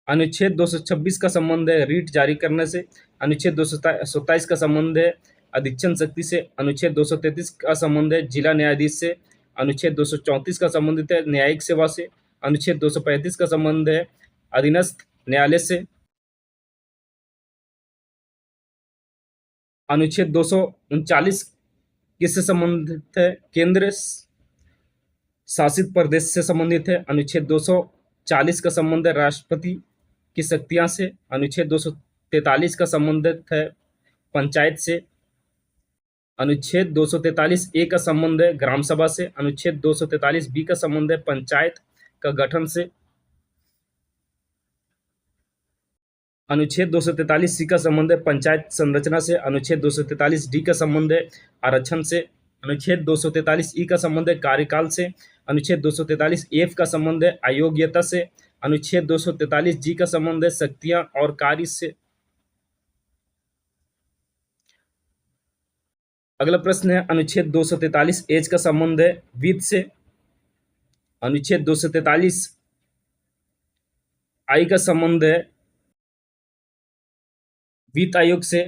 अनुच्छेद 226 का संबंध है रीट जारी करने से। अनुच्छेद 227 का संबंध है अधीक्षण शक्ति से। अनुच्छेद 233 का संबंध है जिला न्यायाधीश से। अनुच्छेद 234 का संबंधित है न्यायिक सेवा से। अनुच्छेद 235 का संबंध है अधीनस्थ न्यायालय से। अनुच्छेद 239 किससे संबंधित है? केंद्र शासित प्रदेश से संबंधित है। अनुच्छेद 240 का संबंध है राष्ट्रपति की शक्तियां से। अनुच्छेद 243 का संबंधित है पंचायत से। अनुच्छेद 243 ए का संबंध है ग्राम सभा से। अनुच्छेद 243 बी का संबंध है पंचायत का गठन से। अनुच्छेद 243 सी का संबंध है पंचायत संरचना से। अनुच्छेद 243 डी का संबंध है आरक्षण से। अनुच्छेद 243 ई का संबंध है कार्यकाल से। अनुच्छेद 243 एफ का संबंध है अयोग्यता से। अनुच्छेद 243 जी का संबंध है शक्तियां और कार्य से। अगला प्रश्न है, अनुच्छेद 243 एच का संबंध है वित्त से। अनुच्छेद 243 आई का संबंध है वित्त आयोग से।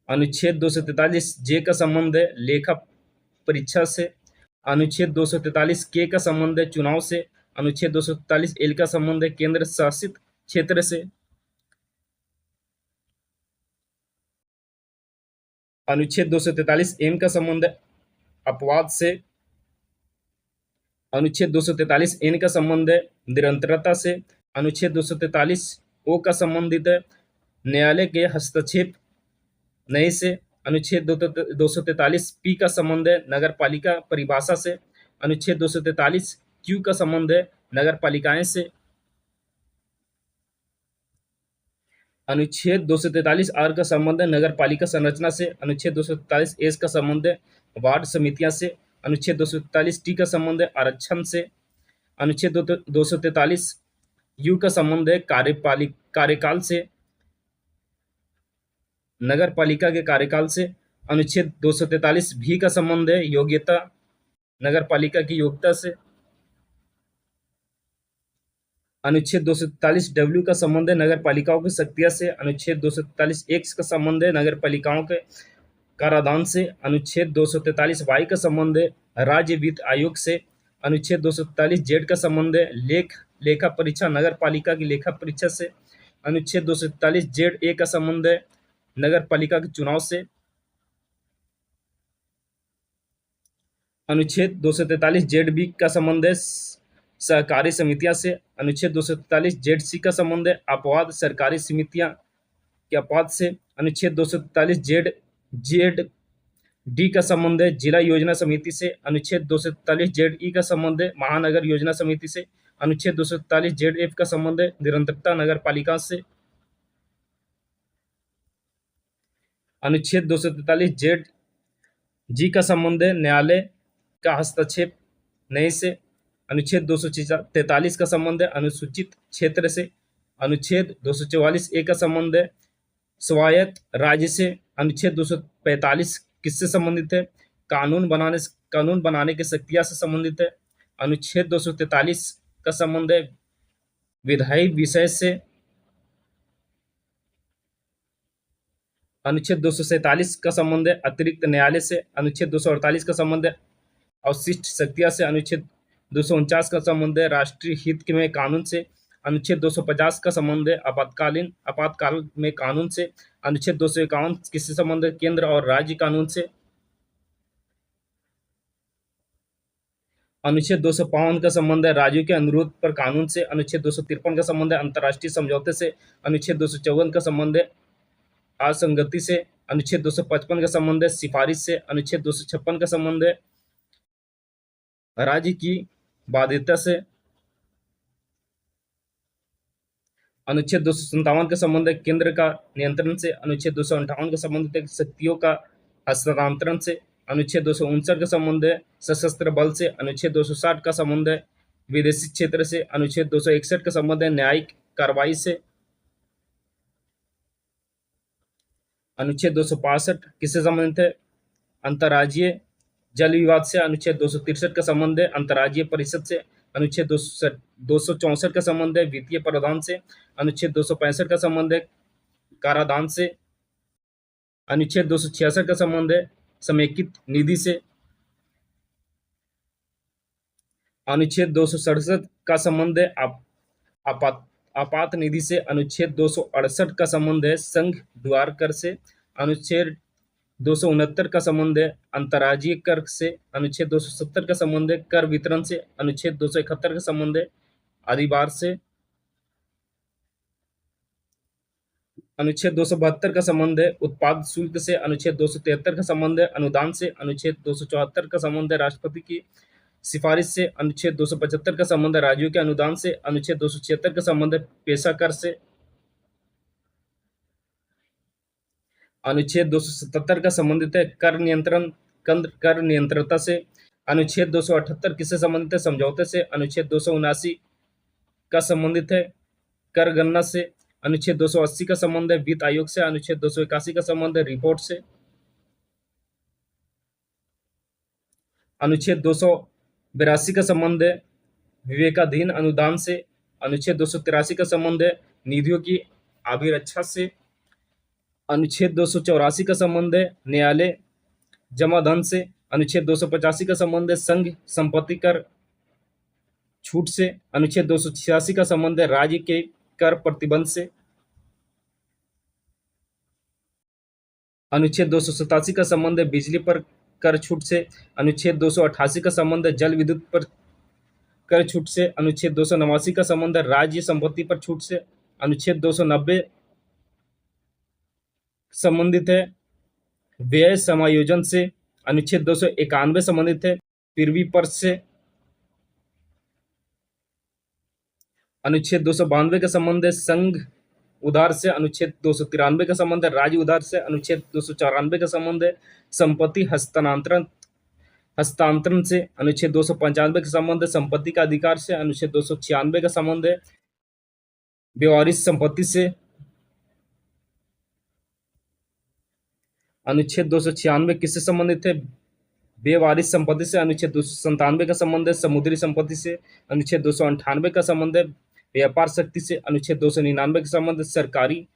अनुच्छेद 243 जे का संबंध है लेखा परीक्षा से। अनुच्छेद 243 के का संबंध है चुनाव से। अनुच्छेद 243 एल का संबंध है केंद्र शासित क्षेत्र से। अनुच्छेद 243 एम का संबंध है अपवाद से। अनुच्छेद 243 एन का संबंध है निरंतरता से। अनुच्छेद 243 ओ का संबंधित है न्यायालय के हस्तक्षेप नहीं से। अनुच्छेद 243 पी का संबंध है नगर पालिका परिभाषा से। अनुच्छेद 243 क्यू का संबंध है नगर पालिकाएं से। अनुच्छेद 243 आर का संबंध है नगर पालिका संरचना से। अनुच्छेद 243 एस का संबंध है वार्ड समितियां से। अनुच्छेद 243 टी का संबंध है आरक्षण से। अनुच्छेद 243 यू का संबंध है कार्यकाल से, नगर पालिका के कार्यकाल से। अनुच्छेद 243 भी का संबंध है योग्यता, नगर पालिका की योग्यता से। अनुच्छेद 243 डब्ल्यू का संबंध है नगर पालिकाओं की शक्तियां से। अनुच्छेद 243 एक्स का संबंध है नगर पालिकाओं के कराधान से। अनुच्छेद 243 वाई का संबंध है राज्य वित्त आयोग से। अनुच्छेद 243 जेड का संबंध है लेखा परीक्षा, नगर पालिका की लेखा परीक्षा से। अनुच्छेद 243 जेड ए का संबंध है नगर पालिका के चुनाव से। अनुच्छेद 243 जेड बी का संबंध है सहकारी समितियां से। अनुच्छेद 243 जेड सी का संबंध है अपवाद सरकारी समितियां के अपवाद से। अनुच्छेद 243 जेड जेड डी का संबंध है जिला योजना समिति से। अनुच्छेद 243 जेड ई का संबंध है महानगर योजना समिति से। अनुच्छेद 243 जेड एफ का संबंध है निरंतरता नगर पालिका से। अनुच्छेद 243 जेड जी का संबंध है न्यायालय का हस्तक्षेप नहीं से। अनुच्छेद 243 का संबंध है अनुसूचित क्षेत्र से। अनुच्छेद 244 ए का संबंध है स्वायत्त राज्य से। अनुच्छेद 245 किससे संबंधित है? कानून बनाने की शक्तियां से संबंधित है। अनुच्छेद 243 का संबंध है विधायी विषय से। अनुच्छेद 247 का संबंध है अतिरिक्त न्यायालय से। अनुच्छेद 248 का संबंध है अवशिष्ट शक्तियां से। अनुच्छेद 249 का संबंध है राष्ट्रीय हित में कानून से। अनुच्छेद 250 का संबंध है आपातकाल में कानून से। अनुच्छेद 251 किससे संबंध है? केंद्र और राज्य कानून से। अनुच्छेद 252 का संबंध है राज्यों के अनुरोध पर कानून से। अनुच्छेद 253 का संबंध है अंतर्राष्ट्रीय समझौते से। अनुच्छेद 254 का संबंध है असंगति से। अनुच्छेद 255 का संबंध है सिफारिश से। अनुच्छेद 256 का संबंध है राज्य की बाध्यता से। अनुच्छेद 257 का संबंध है केंद्र का नियंत्रण से। अनुच्छेद 258 का संबंध है शक्तियों का हस्तांतरण से। अनुच्छेद 259 का संबंध है सशस्त्र बल से। अनुच्छेद 260 का संबंध है विदेशी क्षेत्र से। अनुच्छेद 261 का संबंध है न्यायिक कार्रवाई से। अनुच्छेद 265 किससे संबंधित है? अंतर्राज्यीय जल विवाद से। अनुच्छेद 263 का संबंध है अंतर्राज्यीय परिषद से। अनुच्छेद 264 का संबंध है वित्तीय प्रावधान से। अनुच्छेद 265 का संबंध है कराधान से। अनुच्छेद 266 का संबंध है समेकित निधि से। अनुच्छेद 267 का संबंध है आपात निधि से। अनुच्छेद 268 का संबंध है संघ द्वार कर से। अनुच्छेद 269 का संबंध है अंतर्राज्यीय कर से। अनुच्छेद 270 का संबंध है कर वितरण से। अनुच्छेद 271 का संबंध है अधिभार से। अनुच्छेद 272 का संबंध है उत्पाद शुल्क से। अनुच्छेद 273 का संबंध है अनुदान से। अनुच्छेद 274 का संबंध है राष्ट्रपति की सिफारिश से। अनुच्छेद 275 का संबंध है राज्यों के अनुदान से। अनुच्छेद 276 का संबंध है पेशा कर से। अनुच्छेद 277 का संबंधित है कर नियंत्रणता से। अनुच्छेद 278 किससे संबंधित है? समझौते से। अनुच्छेद 279 का संबंधित है कर गणना से। अनुच्छेद 280 का संबंध है वित्त आयोग से। अनुच्छेद 281 का संबंध है रिपोर्ट से। अनुच्छेद 282 का संबंध है विवेकाधीन अनुदान से। अनुच्छेद 283 का संबंध है निधियों की अभिरक्षा से। अनुच्छेद 284 का संबंध है न्यायालय जमा धन से। अनुच्छेद 285 का संबंध है संघ संपत्ति कर छूट से। अनुच्छेद 286 का संबंध है राज्य के कर प्रतिबंध से। अनुच्छेद 287 का संबंध है बिजली पर कर छूट से। अनुच्छेद 288 का संबंध है जल विद्युत पर कर छूट से। अनुच्छेद 289 का संबंध है राज्य संपत्ति पर छूट से। अनुच्छेद 290 संबंधित है व्यय समायोजन से अनुच्छेद 291 संबंधित है। पूर्वी पर्स से अनुच्छेद 292 का संबंध है। संघ उधार से अनुच्छेद 293 का संबंध है। राज्य उधार से अनुच्छेद 294 का संबंध है। संपत्ति हस्तांतरण हस्तांतरण से अनुच्छेद 295 का संबंध है। संपत्ति का अधिकार से अनुच्छेद 296 का संबंध है। व्यवहारिक संपत्ति से अनुच्छेद 296 किससे संबंधित है? व्यवहारिक संपत्ति से अनुच्छेद 297 का संबंध है। समुद्री संपत्ति से अनुच्छेद 298 का संबंध है। व्यापार शक्ति से अनुच्छेद 299 का संबंध है। सरकारी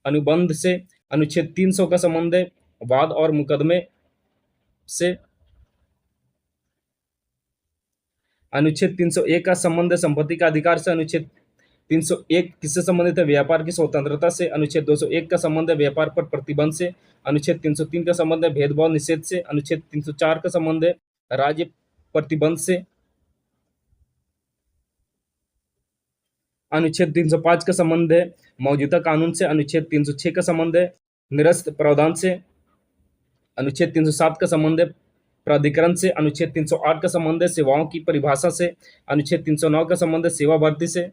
अनुबंध से अनुच्छेद 300 का संबंध है। वाद और मुकदमे से अनुच्छेद 301 का संबंध है। संपत्ति का अधिकार से अनुच्छेद 301 किससे संबंधित है? व्यापार की स्वतंत्रता से। अनुच्छेद 201 का संबंध है व्यापार पर प्रतिबंध से। अनुच्छेद 303 का संबंध है भेदभाव निषेध से। अनुच्छेद 304 का संबंध है राज्य प्रतिबंध से। अनुच्छेद 305 का संबंध है मौजूदा कानून से। अनुच्छेद 306 का संबंध है निरस्त प्रावधान से। अनुच्छेद 307 का संबंध है प्राधिकरण से। अनुच्छेद 308 का संबंध है सेवाओं की परिभाषा से। अनुच्छेद 309 का संबंध है सेवा भर्ती से।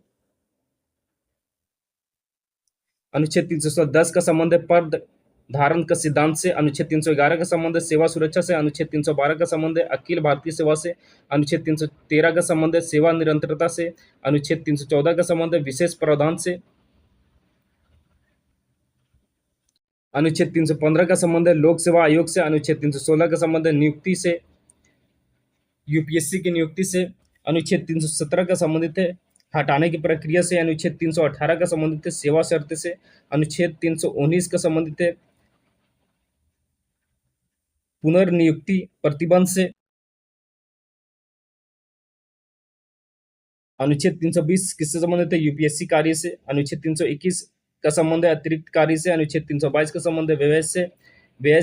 अनुच्छेद 310 का संबंध है पद धारण का सिद्धांत से। अनुच्छेद 311 का संबंध है सेवा सुरक्षा से। अनुच्छेद 312 का संबंध है अखिल भारतीय सेवा से। अनुच्छेद 313 का संबंध है सेवा निरंतरता से। अनुच्छेद 314 का संबंध है विशेष प्रावधान से। अनुच्छेद 315 का संबंध है लोक सेवा आयोग से। अनुच्छेद 316 का संबंध है नियुक्ति से, यूपीएससी की नियुक्ति से। अनुच्छेद 317 का संबंधित है हटाने की प्रक्रिया से। अनुच्छेद 318 का संबंधित है सेवा शर्त से। अनुच्छेद 319 का संबंधित है पुनर्नियुक्ति प्रतिबंध से। अनुच्छेद 320 किससे संबंधित है? यूपीएससी कार्य से। अनुच्छेद 321 का संबंध है अतिरिक्त कार्य से। अनुच्छेद 322 का संबंध है व्यय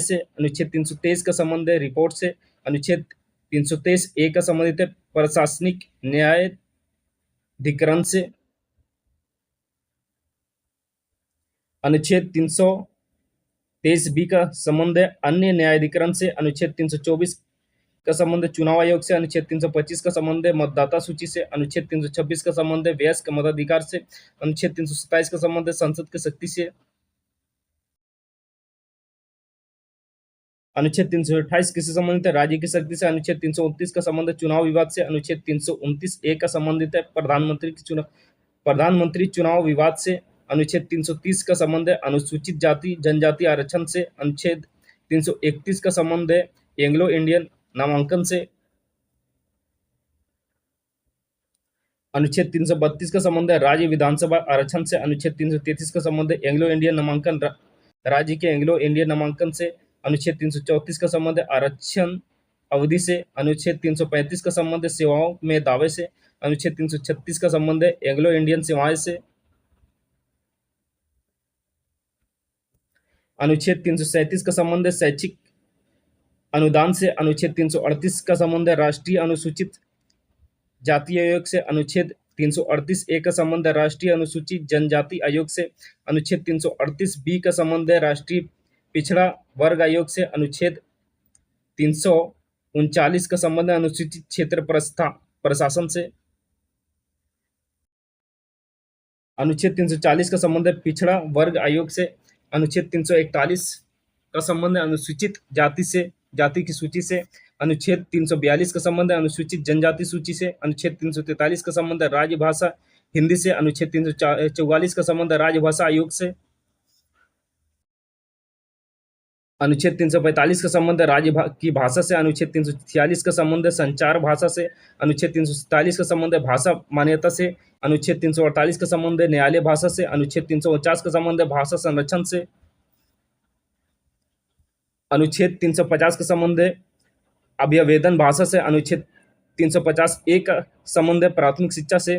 से। अनुच्छेद 323 का संबंध है रिपोर्ट से। अनुच्छेद 323 ए का संबंधित है प्रशासनिक न्यायाधिकरण से। अनुच्छेद 323 बी का संबंध है अन्य न्यायाधिकरण से। अनुच्छेद 324 का संबंध है चुनाव आयोग से। अनुच्छेद 325 का संबंध है मतदाता सूची से। अनुच्छेद 326 का संबंध है वयस्क मताधिकार से। अनुच्छेद 327 का संबंध है संसद की शक्ति से। अनुच्छेद 328 किससे संबंधित है? राज्य की शक्ति से। अनुच्छेद 329 का संबंध है चुनाव विवाद से। अनुच्छेद 329 ए का संबंधित है प्रधानमंत्री चुनाव विवाद से। अनुच्छेद 330 का संबंध है अनुसूचित जाति जनजाति आरक्षण से। अनुच्छेद 331 का संबंध है एंग्लो इंडियन नामांकन से। अनुच्छेद 332 का संबंध है राज्य विधानसभा आरक्षण से। अनुच्छेद 333 का संबंध है एंग्लो इंडियन नामांकन राज्य के एंग्लो इंडियन नामांकन से। अनुच्छेद 334 का संबंध है आरक्षण अवधि से। अनुच्छेद 335 का संबंध है सेवाओं में दावे से। अनुच्छेद 336 का संबंध है एंग्लो इंडियन सेवाएं से। अनुच्छेद 337 का संबंध है शैक्षिक अनुदान से। अनुच्छेद 338 का संबंध है राष्ट्रीय अनुसूचित जाति आयोग से। अनुच्छेद 338 ए का संबंध है राष्ट्रीय अनुसूचित जनजाति आयोग से। अनुच्छेद 338 बी का संबंध है राष्ट्रीय पिछड़ा वर्ग आयोग से। अनुच्छेद 339 का संबंध है अनुसूचित क्षेत्र प्रशासन से। अनुच्छेद 340 का संबंध है पिछड़ा वर्ग आयोग से। अनुच्छेद 341 का संबंध है अनुसूचित जाति की सूची से। अनुच्छेद 342 का संबंध है अनुसूचित जनजाति सूची से। अनुच्छेद 343 का संबंध है राजभाषा हिंदी से। अनुच्छेद 344 का संबंध है राजभाषा आयोग से। अनुच्छेद 345 का संबंध है राज्य की भाषा से। अनुच्छेद 346 का संबंध है संचार भाषा से। अनुच्छेद 347 का संबंध है भाषा मान्यता से। अनुच्छेद 348 का संबंध है न्यायालय भाषा से। अनुच्छेद 349 का संबंध है भाषा संरक्षण से। अनुच्छेद 350 का संबंध है अभ्यवेदन भाषा से। अनुच्छेद 350 ए का संबंध है प्राथमिक शिक्षा से।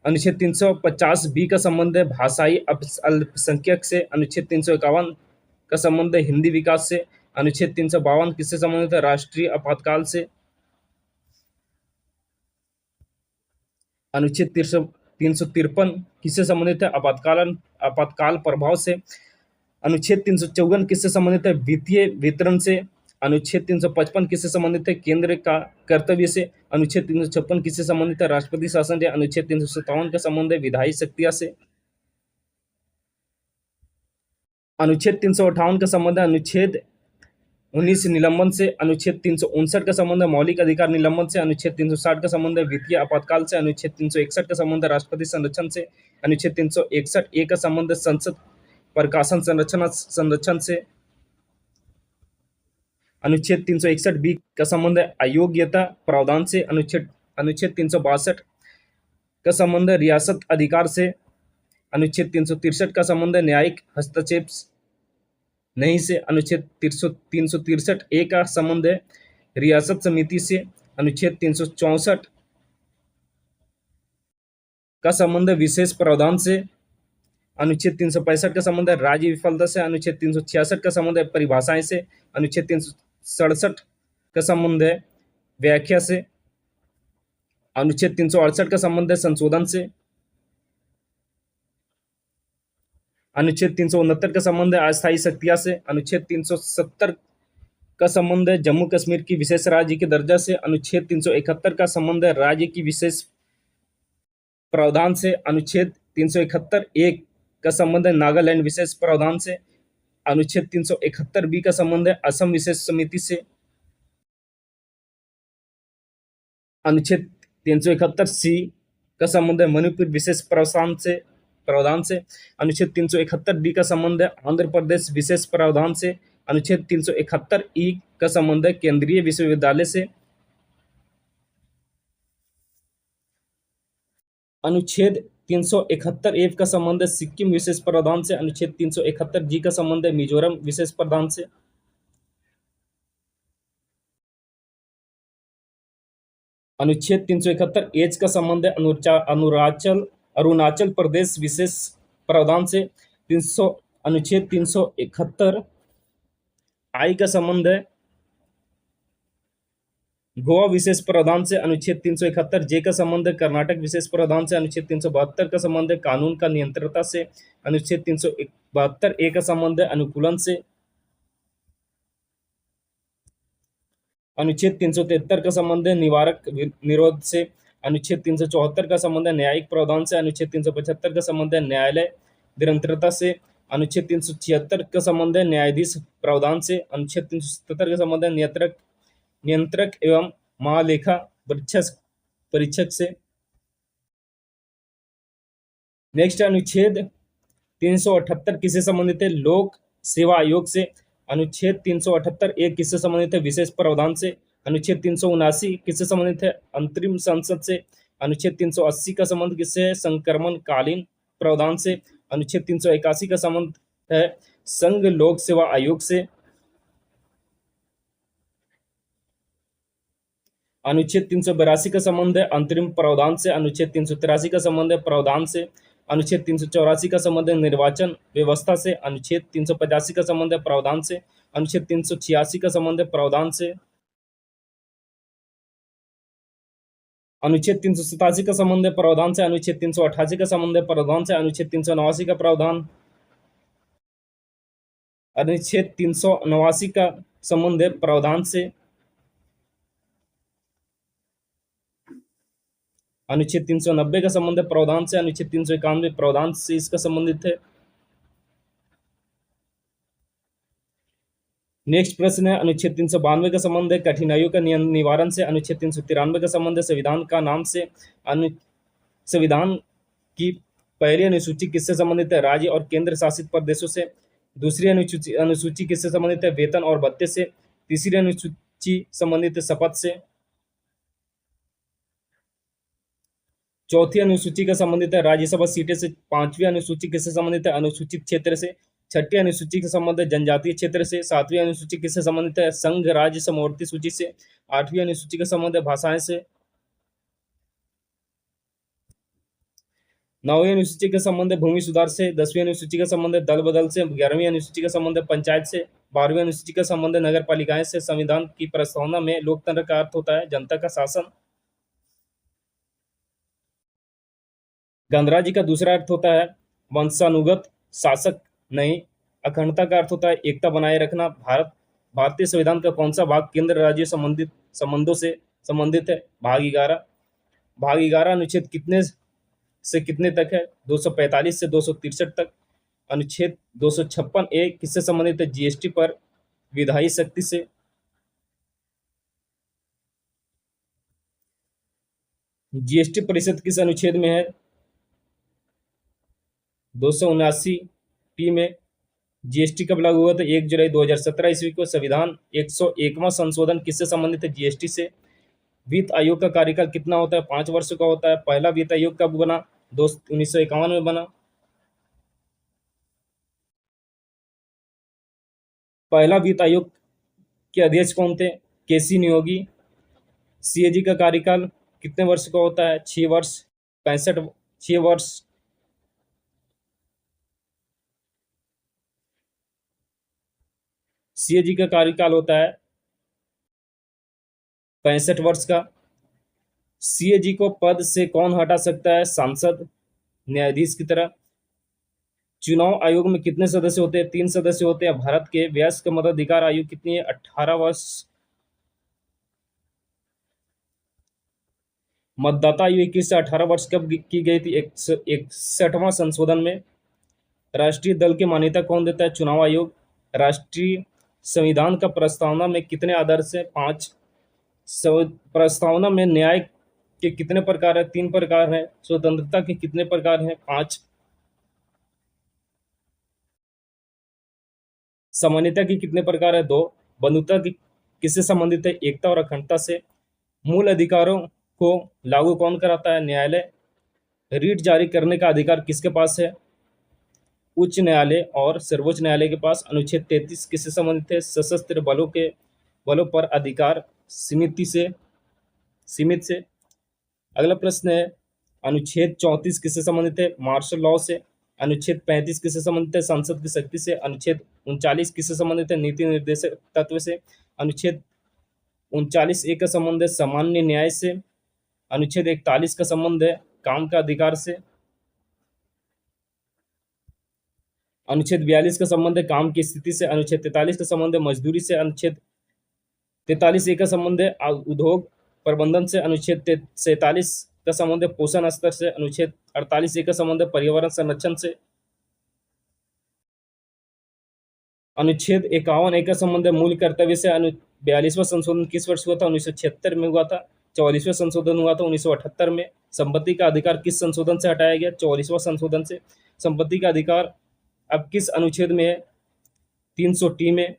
अनुच्छेद 350 बी का संबंध है भाषाई अल्पसंख्यक से। अनुच्छेद 351 का संबंध है हिंदी विकास से। अनुच्छेद 352 किससे संबंधित है? राष्ट्रीय आपातकाल से। अनुच्छेद 353 किससे संबंधित है? आपातकाल प्रभाव से। अनुच्छेद 354 किससे संबंधित है? वित्तीय वितरण से। अनुच्छेद 355 किससे संबंधित है? केंद्र का कर्तव्य से। अनुच्छेद 356 किससे संबंधित है? राष्ट्रपति शासन से। अनुच्छेद 357 का संबंध है विधायी शक्तियां से। अनुच्छेद 358 का संबंध है अनुच्छेद 19 निलंबन से। अनुच्छेद 359 का संबंध है मौलिक अधिकार निलंबन से। अनुच्छेद 360 का संबंध है वित्तीय आपातकाल से। अनुच्छेद 361 का संबंध है राष्ट्रपति संरक्षण से। अनुच्छेद 361 ए का संबंध है संसद प्रकाशन संरक्षण से। अनुच्छेद 361 बी का संबंध है अयोग्यता प्रावधान से। अनुच्छेद 362 का संबंध है रियासत अधिकार से। अनुच्छेद 363 का संबंध है न्यायिक हस्तक्षेप नहीं से। अनुच्छेद 363 ए का संबंध है रियासत समिति से। अनुच्छेद 364 का संबंध है विशेष प्रावधान से। अनुच्छेद 365 का संबंध है राज्य विफलता से। अनुच्छेद 366 का संबंध है परिभाषाएं से। अनुच्छेद 367 का संबंध है व्याख्या से। अनुच्छेद 368 का संबंध है संशोधन से। अनुच्छेद 369 का संबंध है अस्थायी शक्तियां से। अनुच्छेद 370 का संबंध है जम्मू कश्मीर की विशेष राज्य के दर्जा से। अनुच्छेद 371 का संबंध है राज्य की विशेष प्रावधान से। अनुच्छेद 371 एक का संबंध है नागालैंड विशेष प्रावधान से। अनुच्छेद 371 बी का संबंध है असम विशेष समिति से। अनुच्छेद 371 सी का संबंध है मणिपुर विशेष प्रावधान से। अनुच्छेद 371 डी का संबंध है आंध्र प्रदेश विशेष प्रावधान से। अनुच्छेद 371 ई का संबंध है केंद्रीय विश्वविद्यालय से। अनुच्छेद 371 एफ का संबंध है सिक्किम विशेष प्रावधान से। अनुच्छेद 371 जी का संबंध है मिजोरम विशेष प्रावधान से। अनुच्छेद 371 एच का संबंध है अरुणाचल प्रदेश विशेष प्रावधान से। अनुच्छेद 371 आई का संबंध है गोवा विशेष प्रावधान से। अनुच्छेद 371 जे का संबंध है कर्नाटक विशेष प्रावधान से। अनुच्छेद 372 का संबंध है कानून का नियंत्रणता से। अनुच्छेद 372 ए का संबंध है अनुकूलन से। अनुच्छेद 373 का संबंध है निवारक निरोध से। अनुच्छेद 374 का संबंध है न्यायिक प्रावधान से। अनुच्छेद 375 का संबंध है न्यायालय निरंतरता से। अनुच्छेद 376 का संबंध है न्यायाधीश प्रावधान से। अनुच्छेद 377 का संबंध है नियंत्रक एवं महालेखा परीक्षक से। नेक्स्ट अनुच्छेद 378 किससे संबंधित है? लोक सेवा आयोग से। अनुच्छेद 378 एक किससे संबंधित है? विशेष प्रावधान से। अनुच्छेद 379 किससे संबंधित है? अंतरिम संसद से। अनुच्छेद 380 का संबंध किससे है? संक्रमणकालीन प्रावधान से। अनुच्छेद 381 का संबंध है संघ लोक सेवा आयोग से। अनुच्छेद 382 का संबंध है अंतरिम प्रावधान से। अनुच्छेद 383 का संबंध है प्रावधान से। अनुच्छेद 384 का संबंध है निर्वाचन व्यवस्था से। अनुच्छेद 385 का संबंध है प्रावधान से। अनुच्छेद 386 का संबंध है प्रावधान से। अनुच्छेद 387 का संबंध है प्रावधान से। अनुच्छेद 388 का संबंध है प्रावधान से। अनुच्छेद 389 का प्रावधान अनुच्छेद 389 का संबंध है प्रावधान से। अनुच्छेद 390 का संबंध है प्रावधान से। अनुच्छेद 391 प्रावधान से इसका संबंधित है। नेक्स्ट प्रश्न है अनुच्छेद 392 का संबंध है कठिनाइयों का निवारण से। अनुच्छेद 393 का संबंध है संविधान का नाम से। संविधान की पहली अनुसूची किससे संबंधित है? राज्य और केंद्र शासित प्रदेशों से। दूसरी अनुसूची किससे संबंधित है? वेतन और भत्ते से। तीसरी अनुसूची संबंधित है शपथ से। चौथी अनुसूची का संबंधित है राज्यसभा सीटें से। पांचवी अनुसूची किससे संबंधित है? अनुसूचित क्षेत्र से। छठी अनुसूची का संबंध है जनजातीय क्षेत्र से। सातवीं अनुसूची किससे संबंधित है? संघ राज्य समवर्ती सूची से। आठवीं अनुसूची का संबंध है भाषाएं से। नौवीं अनुसूची का संबंध है भूमि सुधार से। 10वीं अनुसूची का संबंध है दल बदल से। 11वीं अनुसूची का संबंध है पंचायत से। 12वीं अनुसूची का संबंध है नगर पालिकाएं से। संविधान की प्रस्तावना में लोकतंत्र का अर्थ होता है जनता का शासन। गणराज्य का दूसरा अर्थ होता है वंशानुगत शासक नहीं अखंडता का अर्थ होता है एकता बनाए रखना। भारतीय संविधान का कौन सा भाग केंद्र राज्य संबंधित संबंधों से संबंधित है? भाग 11। भाग 11 अनुच्छेद कितने से कितने तक है? 245 से 263 तक। अनुच्छेद 256 ए किससे संबंधित है? जीएसटी पर विधायी शक्ति से। जीएसटी परिषद किस अनुच्छेद में है? 279 पी में। जीएसटी कब लागू हुआ था? 1 जुलाई 2017 ईस्वी को। संविधान 101वां संशोधन किससे संबंधित है? जीएसटी से। वित्त आयोग का कार्यकाल कितना होता है? 5 वर्ष का होता है। पहला वित्त आयोग कब बना? 1951 में बना। पहला वित्त आयोग के अध्यक्ष कौन थे? केसी नियोगी। सीएजी का कार्यकाल कितने वर्ष का होता है? 6 वर्ष। 6 वर्ष। सीएजी का कार्यकाल होता है 65 वर्ष का। सीएजी को पद से कौन हटा सकता है? सांसद, न्यायाधीश की तरह। चुनाव आयोग में कितने सदस्य होते हैं? 3 सदस्य होते हैं। भारत के वयस्क मताधिकार आयु कितनी है? 18 वर्ष। मतदाता आयु 21 से 18 वर्ष कब की गई थी? 61वां संशोधन में। राष्ट्रीय दल की मान्यता कौन देता है? चुनाव आयोग। राष्ट्रीय संविधान का प्रस्तावना में कितने आदर्श हैं? 5। प्रस्तावना में न्याय के कितने प्रकार है? 3 प्रकार हैं। स्वतंत्रता के कितने प्रकार हैं? 5। सामान्यता के कितने प्रकार है? 2। बंधुता की किससे संबंधित है? एकता और अखंडता से। मूल अधिकारों को लागू कौन कराता है? न्यायालय। रीट जारी करने का अधिकार किसके पास है? उच्च न्यायालय और सर्वोच्च न्यायालय के पास। अनुच्छेद 33 किससे संबंधित है? सशस्त्र बलों पर अधिकार सीमित से। अगला प्रश्न है अनुच्छेद 34 किससे संबंधित है? मार्शल लॉ से। अनुच्छेद 35 किससे संबंधित है? संसद की शक्ति से। अनुच्छेद 39 किससे संबंधित है? नीति निर्देशक तत्व से। अनुच्छेद 39 ए का संबंध है सामान्य न्याय से। अनुच्छेद 41 का संबंध है काम का अधिकार से। अनुच्छेद 42 का संबंध है काम की स्थिति से। अनुच्छेद 43 का संबंध है मजदूरी से। अनुच्छेद 43 ए का संबंध है उद्योग प्रबंधन से। अनुच्छेद 47 का संबंध है पोषण स्तर से। अनुच्छेद 48 ए का संबंध है पर्यावरण संरक्षण से। अनुच्छेद 51 ए का संबंध है मूल कर्तव्य से। 42वां संशोधन किस वर्ष हुआ था? 1976 में हुआ था। 44वां संशोधन हुआ था 1978 में। संपत्ति का अधिकार किस संशोधन से हटाया गया? 44वां संशोधन से। संपत्ति का अधिकार अब किस अनुच्छेद में है? 300 टी में।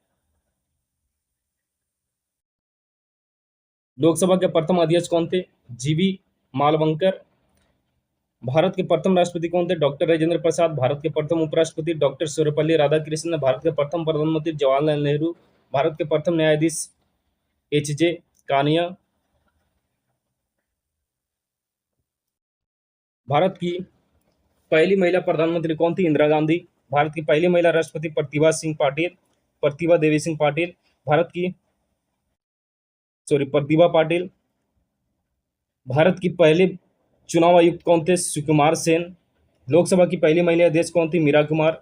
लोकसभा के प्रथम अध्यक्ष कौन थे? जीवी मालवंकर। भारत के प्रथम राष्ट्रपति कौन थे? डॉक्टर राजेंद्र प्रसाद। भारत के प्रथम उपराष्ट्रपति डॉक्टर सर्वपल्ली राधाकृष्णन। भारत के प्रथम प्रधानमंत्री जवाहरलाल नेहरू। भारत के प्रथम न्यायाधीश एच.जे. कानिया। भारत की पहली महिला प्रधानमंत्री कौन थी? इंदिरा गांधी। भारत की पहली महिला राष्ट्रपति प्रतिभा देवी सिंह पाटिल। प्रतिभा पाटिल। भारत की पहले चुनाव आयुक्त कौन थे? सुकुमार सेन। लोकसभा की पहली महिला अध्यक्ष कौन थी? मीरा कुमार।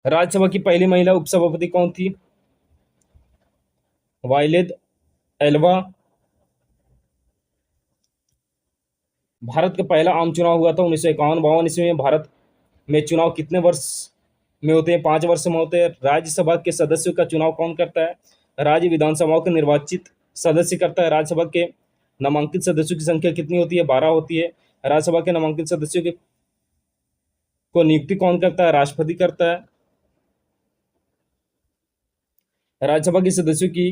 राज्यसभा की पहली महिला उपसभापति कौन थी? वाइलेद एल्वा। भारत का पहला आम चुनाव हुआ था 1951-52 ईस्वी में। भारत में चुनाव कितने वर्ष में होते हैं? 5 वर्ष में होते हैं। राज्यसभा के सदस्यों का चुनाव कौन करता है? राज्य विधानसभाओं के निर्वाचित सदस्य करता है। राज्यसभा के नामांकित सदस्यों की संख्या कितनी होती है? 12 होती है। राज्यसभा के नामांकित सदस्यों को नियुक्ति कौन करता है? राष्ट्रपति करता है। राज्यसभा के सदस्यों की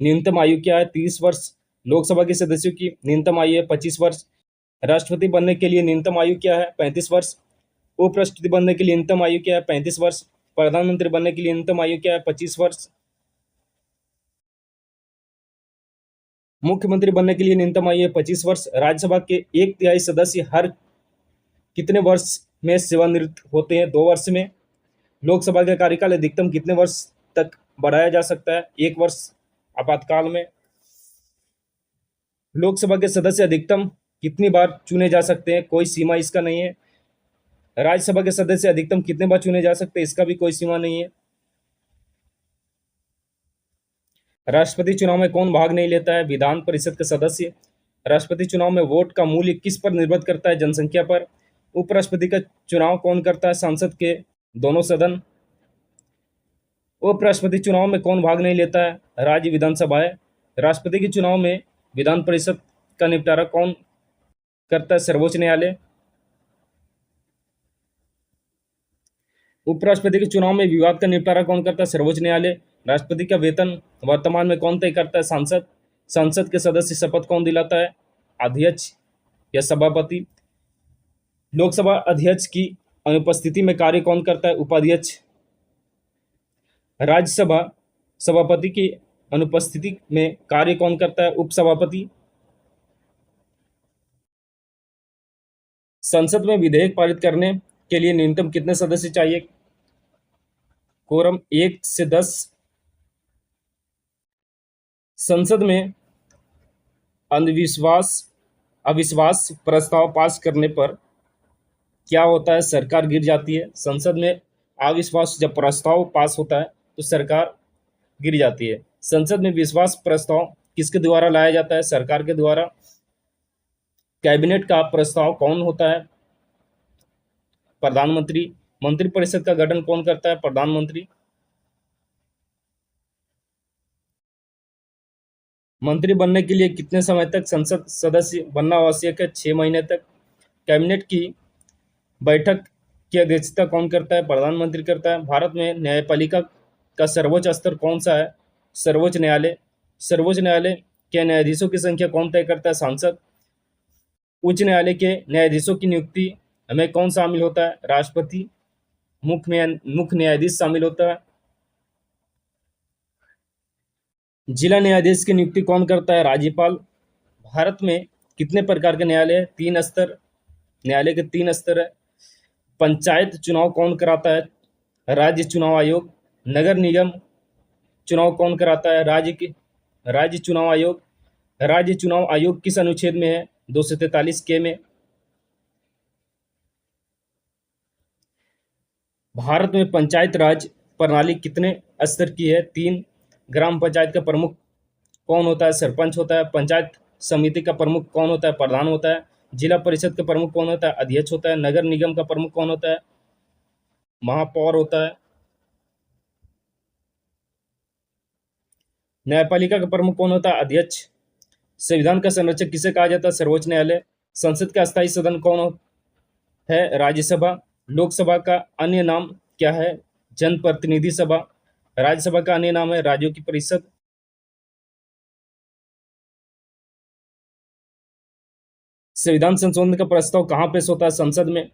न्यूनतम आयु क्या है? 30 वर्ष। लोकसभा के सदस्यों की न्यूनतम आयु है 25 वर्ष। राष्ट्रपति बनने के लिए न्यूनतम आयु क्या है? 35 वर्ष। उपराष्ट्रपति बनने के लिए न्यूनतम आयु क्या है? 35 वर्ष। प्रधानमंत्री बनने के लिए न्यूनतम आयु क्या है? 25 वर्ष। मुख्यमंत्री बनने के लिए न्यूनतम आयु है 25 वर्ष। राज्यसभा के 1/3 सदस्य हर कितने वर्ष में सेवानिवृत्त होते हैं? 2 वर्ष में। लोकसभा का कार्यकाल अधिकतम कितने वर्ष तक बढ़ाया जा सकता है? 1 वर्ष आपातकाल में। लोकसभा के सदस्य अधिकतम कितनी बार चुने जा सकते हैं? कोई सीमा इसका नहीं है। राज्यसभा के सदस्य अधिकतम कितने बार चुने जा सकते हैं, इसका भी कोई सीमा नहीं है। राष्ट्रपति चुनाव में कौन भाग नहीं लेता है, विधान परिषद के सदस्य। राष्ट्रपति चुनाव में वोट का मूल्य किस पर निर्भर करता है, जनसंख्या पर। उपराष्ट्रपति का चुनाव कौन करता है, संसद के दोनों सदन। उपराष्ट्रपति चुनाव में कौन भाग नहीं लेता है, राज्य विधानसभाएं। राष्ट्रपति के चुनाव में विधान परिषद का निपटारा कौन करता है, सर्वोच्च न्यायालय। उपराष्ट्रपति के चुनाव में विवाद का निपटारा कौन करता है, सर्वोच्च न्यायालय। राष्ट्रपति का वेतन वर्तमान में कौन तय करता है, सांसद। संसद के सदस्य शपथ कौन दिलाता है, अध्यक्ष या सभापति। लोकसभा अध्यक्ष की अनुपस्थिति में कार्य कौन करता है, उपाध्यक्ष। राज्यसभा सभापति की अनुपस्थिति में कार्य कौन करता है, उपसभापति। संसद में विधेयक पारित करने के लिए न्यूनतम कितने सदस्य चाहिए, कोरम 1 से 10। संसद में अविश्वास प्रस्ताव पास करने पर क्या होता है, सरकार गिर जाती है। संसद में अविश्वास जब प्रस्ताव पास होता है तो सरकार गिर जाती है। संसद में विश्वास प्रस्ताव किसके द्वारा लाया जाता है, सरकार के द्वारा। कैबिनेट का प्रस्ताव कौन होता है, प्रधानमंत्री। मंत्रिपरिषद का गठन कौन करता है, प्रधानमंत्री। मंत्री बनने के लिए कितने समय तक संसद सदस्य बनना आवश्यक है, 6 महीने तक। कैबिनेट की बैठक की अध्यक्षता कौन करता है, प्रधानमंत्री करता है। भारत में न्यायपालिका का सर्वोच्च स्तर कौन सा है, सर्वोच्च न्यायालय। सर्वोच्च न्यायालय के न्यायाधीशों की संख्या कौन तय करता है, सांसद। उच्च न्यायालय के न्यायाधीशों की नियुक्ति में कौन शामिल होता है, राष्ट्रपति। मुख्य न्यायाधीश शामिल होता है। जिला न्यायाधीश की नियुक्ति कौन करता है, राज्यपाल। भारत में कितने प्रकार के न्यायालय है, 3 स्तर। न्यायालय के 3 स्तर है। पंचायत चुनाव कौन कराता है, राज्य चुनाव आयोग। नगर निगम चुनाव कौन कराता है, राज्य चुनाव आयोग। राज्य चुनाव आयोग किस अनुच्छेद में है, 243 के में। भारत में पंचायत राज प्रणाली कितने स्तर की है, 3। ग्राम पंचायत का प्रमुख कौन होता है, सरपंच होता है। पंचायत समिति का प्रमुख कौन होता है, प्रधान होता है। जिला परिषद का प्रमुख कौन होता है, अध्यक्ष होता है। नगर निगम का प्रमुख कौन होता है, महापौर होता है। न्यायपालिका का प्रमुख कौन होता है, अध्यक्ष। संविधान का संरक्षक किसे कहा जाता है, सर्वोच्च न्यायालय। संसद का स्थायी सदन कौन है, राज्यसभा। लोकसभा का अन्य नाम क्या है, जनप्रतिनिधि सभा। राज्यसभा का अन्य नाम है राज्यों की परिषद। संविधान संशोधन का प्रस्ताव कहाँ पेश होता है, संसद में।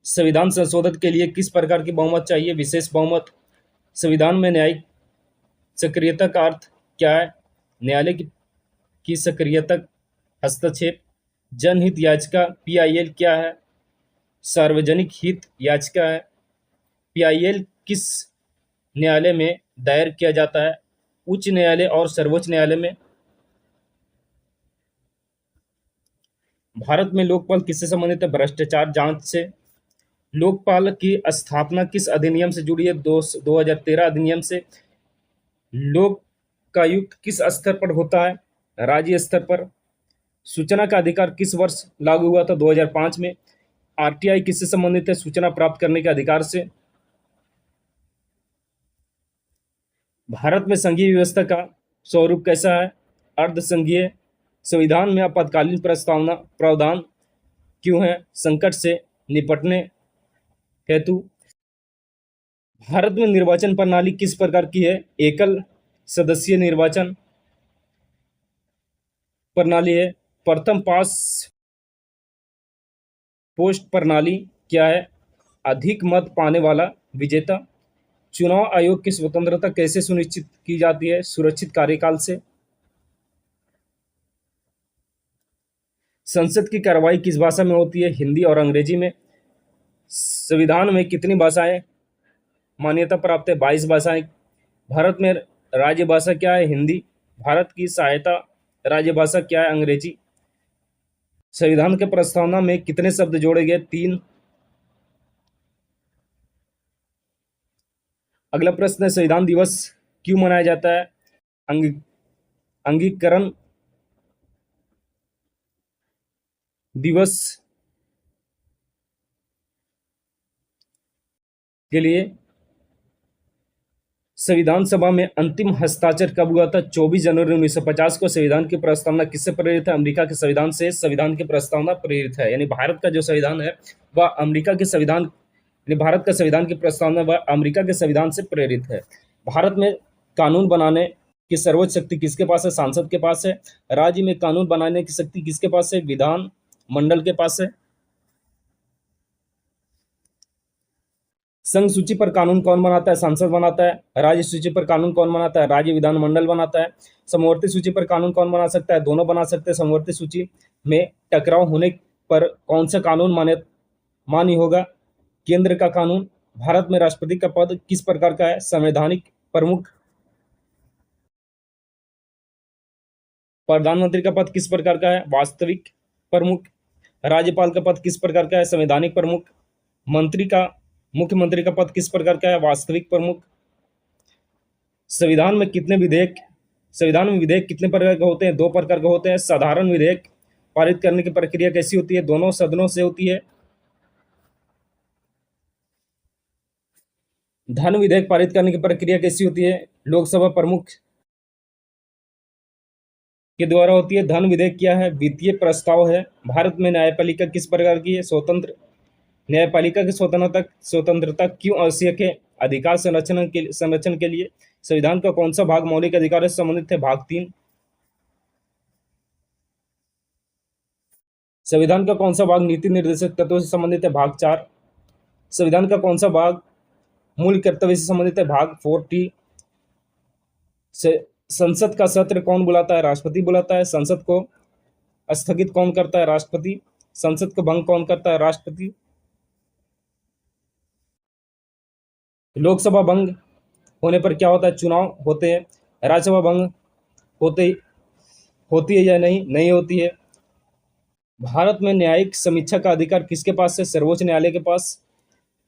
संविधान संशोधन के लिए किस प्रकार की बहुमत चाहिए, विशेष बहुमत। संविधान में न्यायिक सक्रियता का अर्थ क्या है, न्यायालय की सक्रियता, हस्तक्षेप। जनहित याचिका PIL क्या है, सार्वजनिक हित याचिका है। PIL किस न्यायालय में दायर किया जाता है, उच्च न्यायालय और सर्वोच्च न्यायालय में। भारत में लोकपाल किससे संबंधित है, भ्रष्टाचार जांच से। लोकपाल की स्थापना किस अधिनियम से जुड़ी है, 2013 अधिनियम से। लोकायुक्त किस स्तर पर होता है, राज्य स्तर पर। सूचना का अधिकार किस वर्ष लागू हुआ था, 2005 में। RTI किससे संबंधित है, सूचना प्राप्त करने के अधिकार से। भारत में संघीय व्यवस्था का स्वरूप कैसा है, अर्धसंघीय। संविधान में आपातकालीन प्रावधान क्यों है, संकट से निपटने हेतु। भारत में निर्वाचन प्रणाली किस प्रकार की है, एकल सदस्यीय निर्वाचन प्रणाली है। प्रथम पास पोस्ट प्रणाली क्या है, अधिक मत पाने वाला विजेता। चुनाव आयोग की स्वतंत्रता कैसे सुनिश्चित की जाती है, सुरक्षित कार्यकाल से। संसद की कार्रवाई किस भाषा में होती है, हिंदी और अंग्रेजी में। संविधान में कितनी भाषाएं मान्यता प्राप्त है, 22 भाषाएं। भारत में राज्य भाषा क्या है, हिंदी। भारत की सहायता राज्य भाषा क्या है, अंग्रेजी। संविधान के प्रस्तावना में कितने शब्द जोड़े गए, 3। अगला प्रश्न है, संविधान दिवस क्यों मनाया जाता है? अंगी अंगीकरण दिवस के लिए। संविधान सभा में अंतिम हस्ताक्षर कब हुआ था? 24 जनवरी 1950 को। संविधान की प्रस्तावना किससे प्रेरित है? अमेरिका के संविधान से संविधान की प्रस्तावना प्रेरित है। यानी भारत का जो संविधान है वह अमेरिका के संविधान, यानी भारत का संविधान की प्रस्तावना वह अमेरिका के संविधान से प्रेरित है। भारत में कानून बनाने की सर्वोच्च शक्ति किसके पास है? सांसद के पास है। राज्य में कानून बनाने की शक्ति किसके पास है? विधान मंडल के पास है। संघ सूची पर कानून कौन बनाता है? सांसद बनाता है। राज्य सूची पर कानून कौन बनाता है? राज्य विधानमंडल बनाता है। समवर्ती सूची पर कानून कौन बना सकता है? दोनों बना सकते हैं। समवर्ती सूची में टकराव होने पर कौन सा कानून मान्य होगा? केंद्र का कानून। भारत में राष्ट्रपति का पद किस प्रकार का है? संवैधानिक प्रमुख। प्रधानमंत्री का पद किस प्रकार का है? वास्तविक प्रमुख। राज्यपाल का पद किस प्रकार का है? संवैधानिक प्रमुख। मुख्यमंत्री का पद किस प्रकार का है? वास्तविक प्रमुख। संविधान में विधेयक कितने प्रकार के होते हैं? 2 प्रकार के होते हैं। साधारण विधेयक पारित करने की प्रक्रिया कैसी होती है? दोनों सदनों से होती है। धन विधेयक पारित करने की प्रक्रिया कैसी होती है? लोकसभा प्रमुख के द्वारा होती है। धन विधेयक क्या है? वित्तीय प्रस्ताव है। भारत में न्यायपालिका किस प्रकार की है? स्वतंत्र। न्यायपालिका की स्वतंत्रता क्यों आवश्यक है? अधिकार संरक्षण के लिए। संविधान का कौन सा भाग मौलिक अधिकारों से संबंधित है? भाग 3। संविधान का कौन सा भाग नीति निर्देशक तत्वों से संबंधित है? भाग 4। संविधान का कौन सा भाग मूल कर्तव्य से संबंधित है? भाग 4T। संसद का सत्र कौन बुलाता है? राष्ट्रपति बुलाता है। संसद को स्थगित कौन करता है? राष्ट्रपति। संसद को भंग कौन करता है? राष्ट्रपति। लोकसभा भंग होने पर क्या होता है? चुनाव होते हैं। राज्यसभा भंग होते होती है या नहीं होती है। भारत में न्यायिक समीक्षा का अधिकार किसके पास है? सर्वोच्च न्यायालय के पास।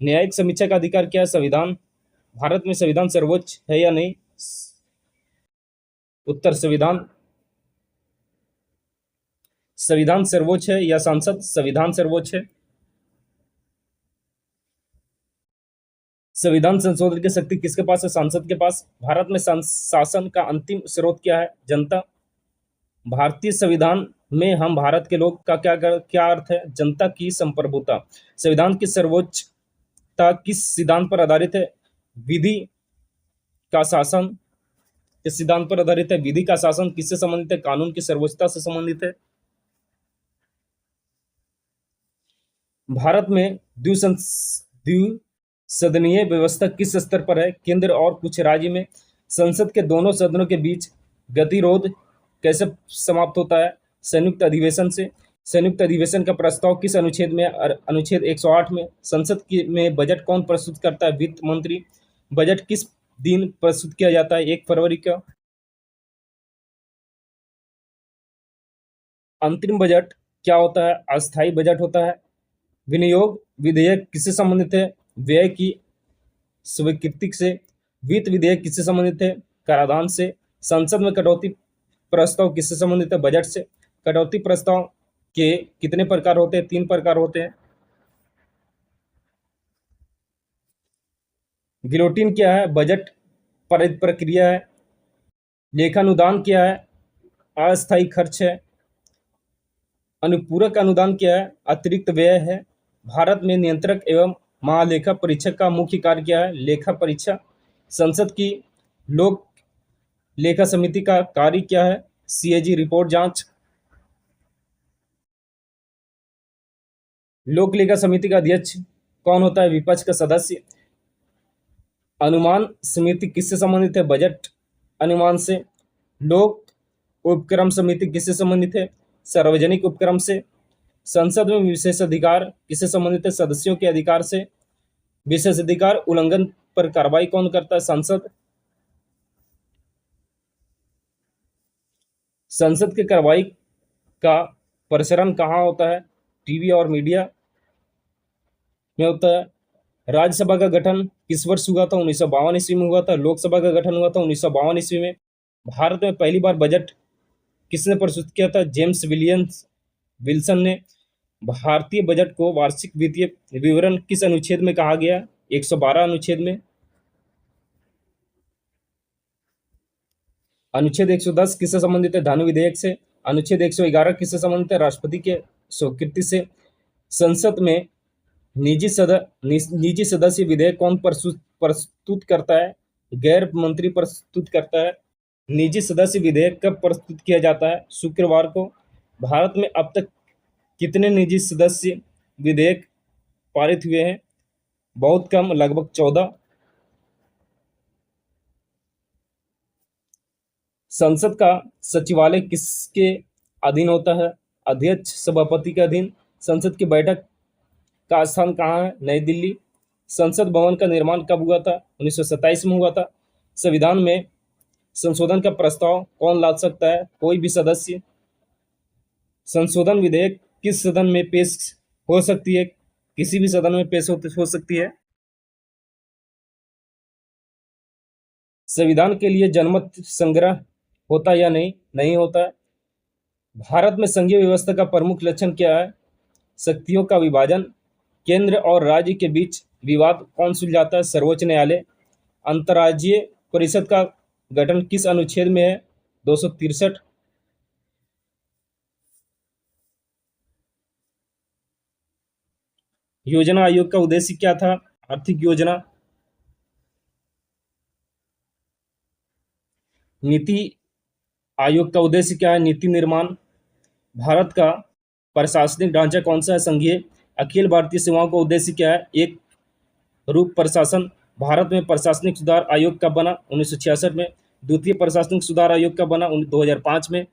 न्यायिक समीक्षा का अधिकार क्या है? संविधान। भारत में संविधान सर्वोच्च है या नहीं? उत्तर संविधान। संविधान सर्वोच्च है या संसद? संविधान सर्वोच्च है। संविधान संशोधन की शक्ति किसके पास है? सांसद के पास। भारत में शासन का अंतिम स्रोत क्या है? जनता। भारतीय संविधान में हम भारत के लोग का क्या अर्थ है? जनता की संप्रभुता। संविधान की सर्वोच्चता किस सिद्धांत पर आधारित है? विधि का शासन किस सिद्धांत पर आधारित है? विधि का शासन किससे संबंधित है? कानून की सर्वोच्चता से संबंधित है। भारत में द्विसदनीय व्यवस्था किस स्तर पर है? केंद्र और कुछ राज्य में। संसद के दोनों सदनों के बीच गतिरोध कैसे समाप्त होता है? संयुक्त अधिवेशन से। संयुक्त अधिवेशन का प्रस्ताव किस अनुच्छेद में? अनुच्छेद 108 में। संसद में बजट कौन प्रस्तुत करता है? वित्त मंत्री। बजट किस दिन प्रस्तुत किया जाता है? 1 फरवरी का। अंतरिम बजट क्या होता है? अस्थायी बजट होता है। विनियोग विधेयक किससे संबंधित है? व्यय की स्वीकृति से। वित्त विधेयक किससे संबंधित है? कराधान से। संसद में कटौती प्रस्ताव किससे संबंधित है? बजट से। कटौती प्रस्ताव के कितने प्रकार होते हैं? 3 प्रकार होते हैं। गिलोटिन क्या है? बजट प्रक्रिया है। लेखानुदान क्या है? अस्थायी खर्च है। अनुपूरक अनुदान क्या है? अतिरिक्त व्यय है। भारत में नियंत्रक एवं महालेखा परीक्षक का मुख्य कार्य क्या है? लेखा परीक्षा। संसद की लोक लेखा समिति का कार्य क्या है? CAG रिपोर्ट जांच। लोक लेखा समिति का अध्यक्ष कौन होता है? विपक्ष का सदस्य। अनुमान समिति किससे संबंधित है? बजट अनुमान से। लोक उपक्रम समिति किससे संबंधित है? सार्वजनिक उपक्रम से। संसद में विशेष अधिकार किससे संबंधित है? सदस्यों के अधिकार से। विशेष अधिकार उल्लंघन पर कार्रवाई कौन करता है? संसद। संसद की कार्रवाई का प्रसारण कहाँ होता है? टीवी और मीडिया में होता है। राज्यसभा का गठन किस वर्ष हुआ था? 1952 ईस्वी में हुआ था। लोकसभा का गठन हुआ था 1952 ईस्वी में। भारत में पहली बार बजट किसने प्रस्तुत किया था? जेम्स विलियम्स विल्सन ने। भारतीय बजट को वार्षिक वित्तीय विवरण किस अनुच्छेद में कहा गया? 112 अनुच्छेद में। अनुच्छेद 110 किससे संबंधित है? धन विधेयक से। अनुच्छेद 111 किससे संबंधित है? राष्ट्रपति के स्वीकृति से। संसद में निजी सदस्य विधेयक कौन प्रस्तुत करता है? गैर मंत्री प्रस्तुत करता है। निजी सदस्य विधेयक कब प्रस्तुत किया जाता है? शुक्रवार को। भारत में अब तक कितने निजी सदस्य विधेयक पारित हुए हैं? बहुत कम, लगभग 14। संसद का सचिवालय किसके अधीन होता है? अध्यक्ष सभापति के अधीन। संसद की बैठक का स्थान कहाँ है? नई दिल्ली। संसद भवन का निर्माण कब हुआ था? 1927 में हुआ था। संविधान में संशोधन का प्रस्ताव कौन ला सकता है? कोई भी सदस्य। संशोधन विधेयक किस सदन में पेश हो सकती है? किसी भी सदन में पेश हो सकती है। संविधान के लिए जनमत संग्रह होता या नहीं? नहीं होता है। भारत में संघीय व्यवस्था का प्रमुख लक्षण क्या है? शक्तियों का विभाजन। केंद्र और राज्य के बीच विवाद कौन सुलझाता है? सर्वोच्च न्यायालय। अंतर्राज्यीय परिषद का गठन किस अनुच्छेद में है? 263। योजना आयोग का उद्देश्य क्या था? आर्थिक योजना। नीति आयोग का उद्देश्य क्या है? नीति निर्माण। भारत का प्रशासनिक ढांचा कौन सा है? संघीय। अखिल भारतीय सेवाओं का उद्देश्य क्या है? एक रूप प्रशासन। भारत में प्रशासनिक सुधार आयोग कब बना? 1966 में। द्वितीय प्रशासनिक सुधार आयोग कब बना? 2005 में।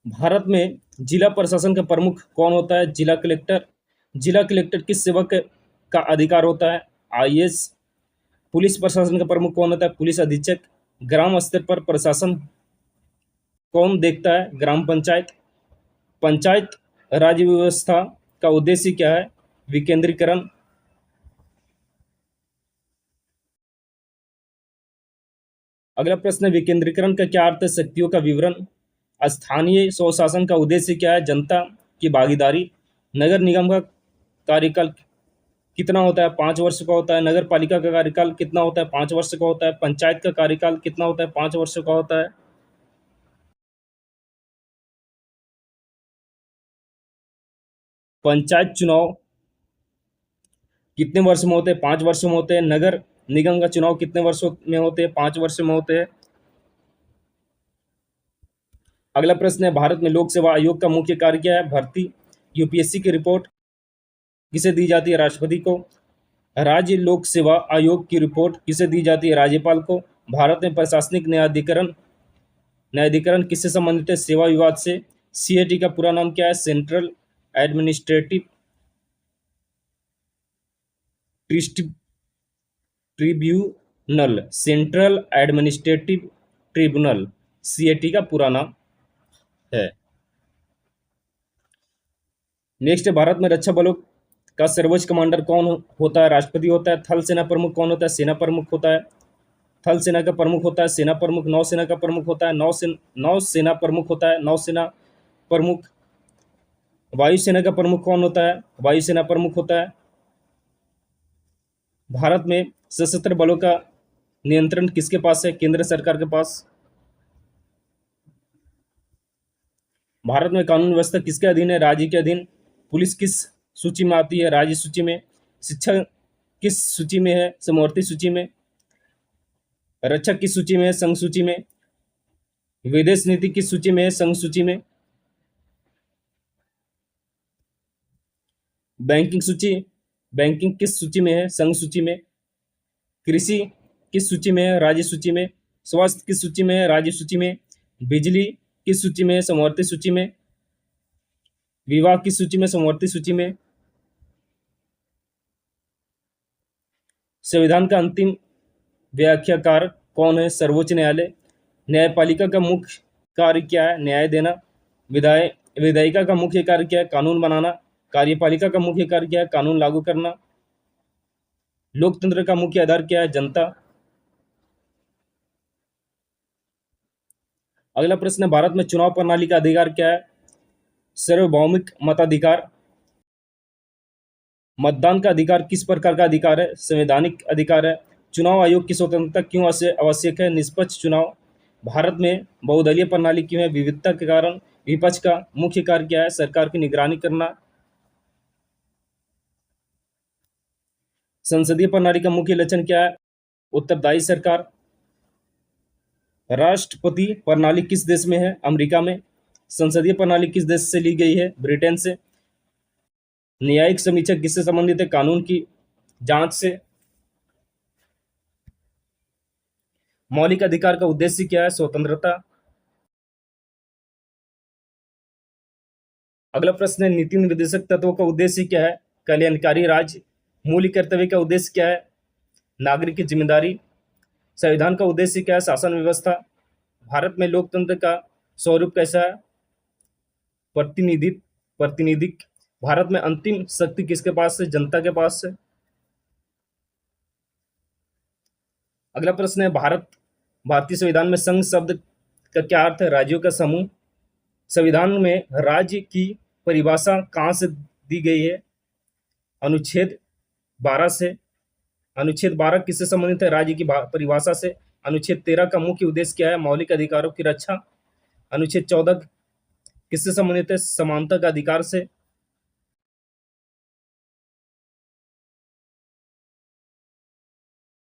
भारत में जिला प्रशासन का प्रमुख कौन होता है? जिला कलेक्टर। जिला कलेक्टर किस सेवा का अधिकार होता है? आईएएस। पुलिस प्रशासन का प्रमुख कौन होता है? पुलिस अधीक्षक। ग्राम स्तर पर प्रशासन कौन देखता है? ग्राम पंचायत। पंचायत राज्य व्यवस्था का उद्देश्य क्या है? विकेंद्रीकरण। अगला प्रश्न है, विकेंद्रीकरण का क्या अर्थ है? शक्तियों का विवरण। स्थानीय स्वशासन का उद्देश्य क्या है? जनता की भागीदारी। नगर निगम का कार्यकाल कितना होता है? 5 वर्ष का होता है। नगर पालिका का कार्यकाल कितना होता है? 5 वर्ष का होता है। पंचायत का कार्यकाल कितना होता है? 5 वर्ष का होता है। पंचायत चुनाव कितने वर्ष में होते हैं? 5 वर्ष में होते हैं। नगर निगम का चुनाव कितने वर्षों में होते हैं? 5 वर्ष में होते हैं। अगला प्रश्न है, भारत में लोक सेवा आयोग का मुख्य कार्य क्या है? भर्ती। यूपीएससी की रिपोर्ट किसे दी जाती है? राष्ट्रपति को। राज्य लोक सेवा आयोग की रिपोर्ट किसे दी जाती है? राज्यपाल को। भारत में प्रशासनिक न्यायाधिकरण न्यायाधिकरण किससे संबंधित है? सेवा विवाद से। सीएटी का पूरा नाम क्या है? Central administrative tribunal. Central administrative tribunal CAT का पूरा नाम है। नेक्स्ट है, भारत में रक्षा बलों का सर्वोच्च कमांडर कौन होता है? राष्ट्रपति होता है। थल सेना प्रमुख कौन होता है? सेना प्रमुख होता है। थल सेना का प्रमुख होता है सेना प्रमुख। नौसेना का प्रमुख होता है नौसेना प्रमुख होता है नौसेना प्रमुख। वायुसेना का प्रमुख कौन होता है? वायुसेना प्रमुख होता है। भारत में सशस्त्र बलों का नियंत्रण किसके पास है? केंद्र सरकार के पास। भारत में कानून व्यवस्था किसके अधीन है? राज्य के अधीन। पुलिस किस सूची में आती है? राज्य सूची में। शिक्षा किस सूची में है? समवर्ती सूची में। रक्षा किस सूची में है? संघ सूची में। विदेश नीति किस सूची में है? संघ सूची में। बैंकिंग किस सूची में है? संघ सूची में। कृषि किस सूची में है? राज्य सूची में। स्वास्थ्य किस सूची में है? राज्य सूची में। बिजली किस सूची में है? समवर्ती सूची में। विवाह किस सूची में? समवर्ती सूची में। संविधान का अंतिम व्याख्याकार कौन है? सर्वोच्च न्यायालय। न्यायपालिका का मुख्य कार्य क्या है? न्याय देना। विधायिका का मुख्य कार्य क्या है? कानून बनाना। कार्यपालिका का मुख्य कार्य क्या है? कानून लागू करना। लोकतंत्र का मुख्य आधार क्या है? जनता। अगला प्रश्न है, भारत में चुनाव प्रणाली का अधिकार क्या है? सार्वभौमिक मताधिकार। मतदान का अधिकार किस प्रकार का अधिकार है? संवैधानिक अधिकार है। चुनाव आयोग की स्वतंत्रता क्यों आवश्यक है? निष्पक्ष चुनाव। भारत में बहुदलीय प्रणाली क्यों है? विविधता के कारण। विपक्ष का मुख्य कार्य क्या है? सरकार की निगरानी करना। संसदीय प्रणाली का मुख्य लक्षण क्या है? उत्तरदायी सरकार। राष्ट्रपति प्रणाली किस देश में है? अमेरिका में। संसदीय प्रणाली किस देश से ली गई है? ब्रिटेन से। न्यायिक समीक्षा किससे संबंधित है? कानून की जांच से। मौलिक अधिकार का उद्देश्य क्या है? स्वतंत्रता। अगला प्रश्न है, नीति निर्देशक तत्वों का उद्देश्य क्या है? कल्याणकारी राज्य। मूल्य कर्तव्य का उद्देश्य क्या है? नागरिक की जिम्मेदारी। संविधान का उद्देश्य क्या है? शासन व्यवस्था। भारत में लोकतंत्र का स्वरूप कैसा है? प्रतिनिधित्व प्रतिनिधिक। भारत में अंतिम शक्ति किसके पास है? जनता के पास है। अगला प्रश्न है, भारतीय संविधान में संघ शब्द का क्या अर्थ है? राज्यों का समूह। संविधान में राज्य की परिभाषा कहाँ से दी गई है? अनुच्छेद 12 से। अनुच्छेद 12 किससे संबंधित है? राज्य की परिभाषा से। अनुच्छेद 13 का मुख्य उद्देश्य क्या है? मौलिक अधिकारों की रक्षा। अनुच्छेद 14 किससे संबंधित है? समानता का अधिकार से।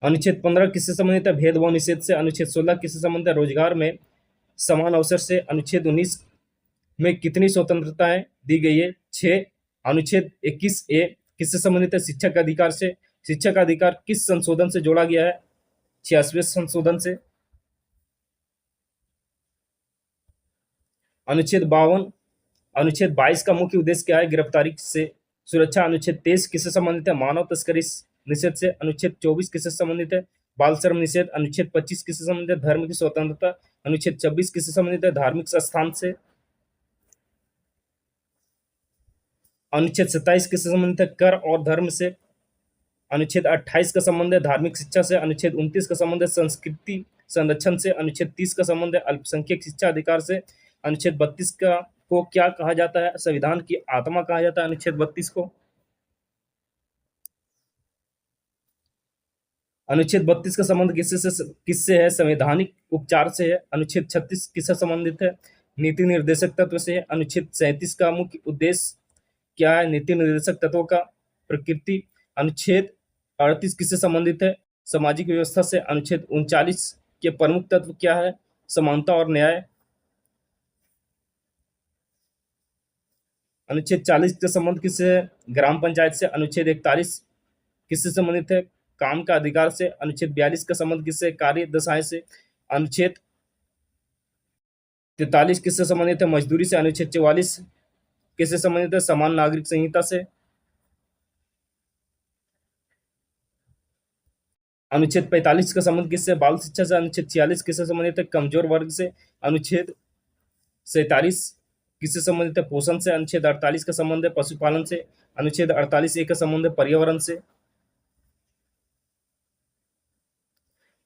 अनुच्छेद 15 किससे संबंधित है? भेदभाव निषेध से। अनुच्छेद 16 किससे संबंधित है? रोजगार में समान अवसर से। अनुच्छेद 19 में कितनी स्वतंत्रताएं दी गई है? 6। अनुच्छेद 21A किससे संबंधित है? शिक्षा के अधिकार से। शिक्षा का अधिकार किस संशोधन से जोड़ा गया है? 86वें संशोधन से। अनुच्छेद 22 का मुख्य उद्देश्य क्या है? गिरफ्तारी से सुरक्षा। अनुच्छेद 23 किससे संबंधित है? मानव तस्करी निषेध से। अनुच्छेद 24 किससे संबंधित है? बाल श्रम निषेध। अनुच्छेद 25 किससे संबंधित है? धर्म की स्वतंत्रता। अनुच्छेद 26 किससे संबंधित है? धार्मिक स्थान से। अनुच्छेद 27 किससे संबंधित है? कर और धर्म से। अनुच्छेद 28 का संबंध है धार्मिक शिक्षा से। अनुच्छेद 29 का संबंध है संस्कृति संरक्षण से। अनुच्छेद 30 का संबंध है अल्पसंख्यक शिक्षा अधिकार से। अनुच्छेद 32 का को क्या कहा जाता है? संविधान की आत्मा कहा जाता है अनुच्छेद 32 को। अनुच्छेद 32 का संबंध किससे है? संवैधानिक उपचार से है। अनुच्छेद 36 किससे संबंधित है? नीति निर्देशक तत्व से है। अनुच्छेद 37 का मुख्य उद्देश्य क्या है? नीति निर्देशक तत्वों का प्रकृति। अनुच्छेद 38 किससे संबंधित है? सामाजिक व्यवस्था से। अनुच्छेद 39 के प्रमुख तत्व क्या है? समानता और न्याय। अनुच्छेद 40 का संबंध किससे है? ग्राम पंचायत से। अनुच्छेद 41 किससे संबंधित है? काम का अधिकार से। अनुच्छेद 42 का संबंध किससे? कार्य दशाएं से। अनुच्छेद 43 किससे संबंधित है? मजदूरी से। अनुच्छेद 44 किससे संबंधित है? समान नागरिक संहिता से। अनुच्छेद 45 का संबंध किससे? बाल शिक्षा से। अनुच्छेद 46 किससे संबंधित है? कमजोर वर्ग से। अनुच्छेद 47 किससे संबंधित है? पोषण से। अनुच्छेद 48 का संबंध है पशुपालन से। अनुच्छेद 48A का संबंध है पर्यावरण से।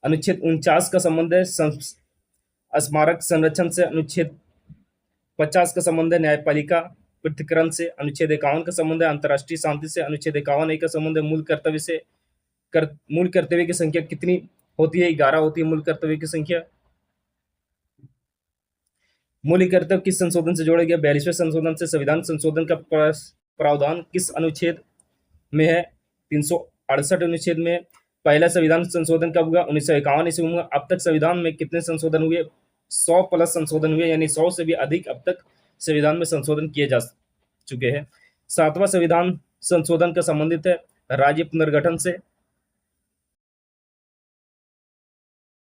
अनुच्छेद 49 का संबंध है स्मारक संरक्षण से। अनुच्छेद 50 का संबंध है न्यायपालिका पृथक्करण से। अनुच्छेद 51 का संबंध है अंतर्राष्ट्रीय शांति से। अनुच्छेद 51A का संबंध है मूल कर्तव्य से। मूल कर्तव्य की संख्या कितनी होती है? 11 होती है मूल कर्तव्य की संख्या। मूल कर्तव्य किस संशोधन से जोड़ा गया? 42वें संशोधन से। संविधान संशोधन का प्रावधान किस अनुच्छेद में है? 368 अनुच्छेद में। पहला संविधान संशोधन कब हुआ? 1951 ईस्वी में। अब तक संविधान में कितने संशोधन हुए? 100 प्लस संशोधन हुए, यानी 100 से भी अधिक अब तक संविधान में संशोधन किए जा चुके हैं। 7वां संविधान संशोधन का संबंधित है राज्य पुनर्गठन से।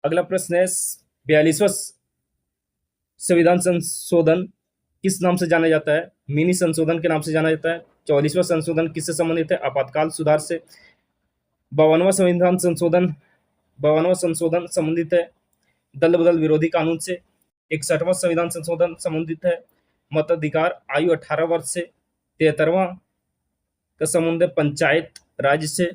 अगला प्रश्न है, 42वां संविधान संशोधन किस नाम से जाना जाता है? मिनी संशोधन के नाम से जाना जाता है। 44वां संशोधन किससे संबंधित है? आपातकाल सुधार से। 52वां संशोधन संबंधित है दल बदल विरोधी कानून से। 61वां संविधान संशोधन संबंधित है मताधिकार आयु 18 वर्ष से। 73वां का संबंध है पंचायत राज्य से।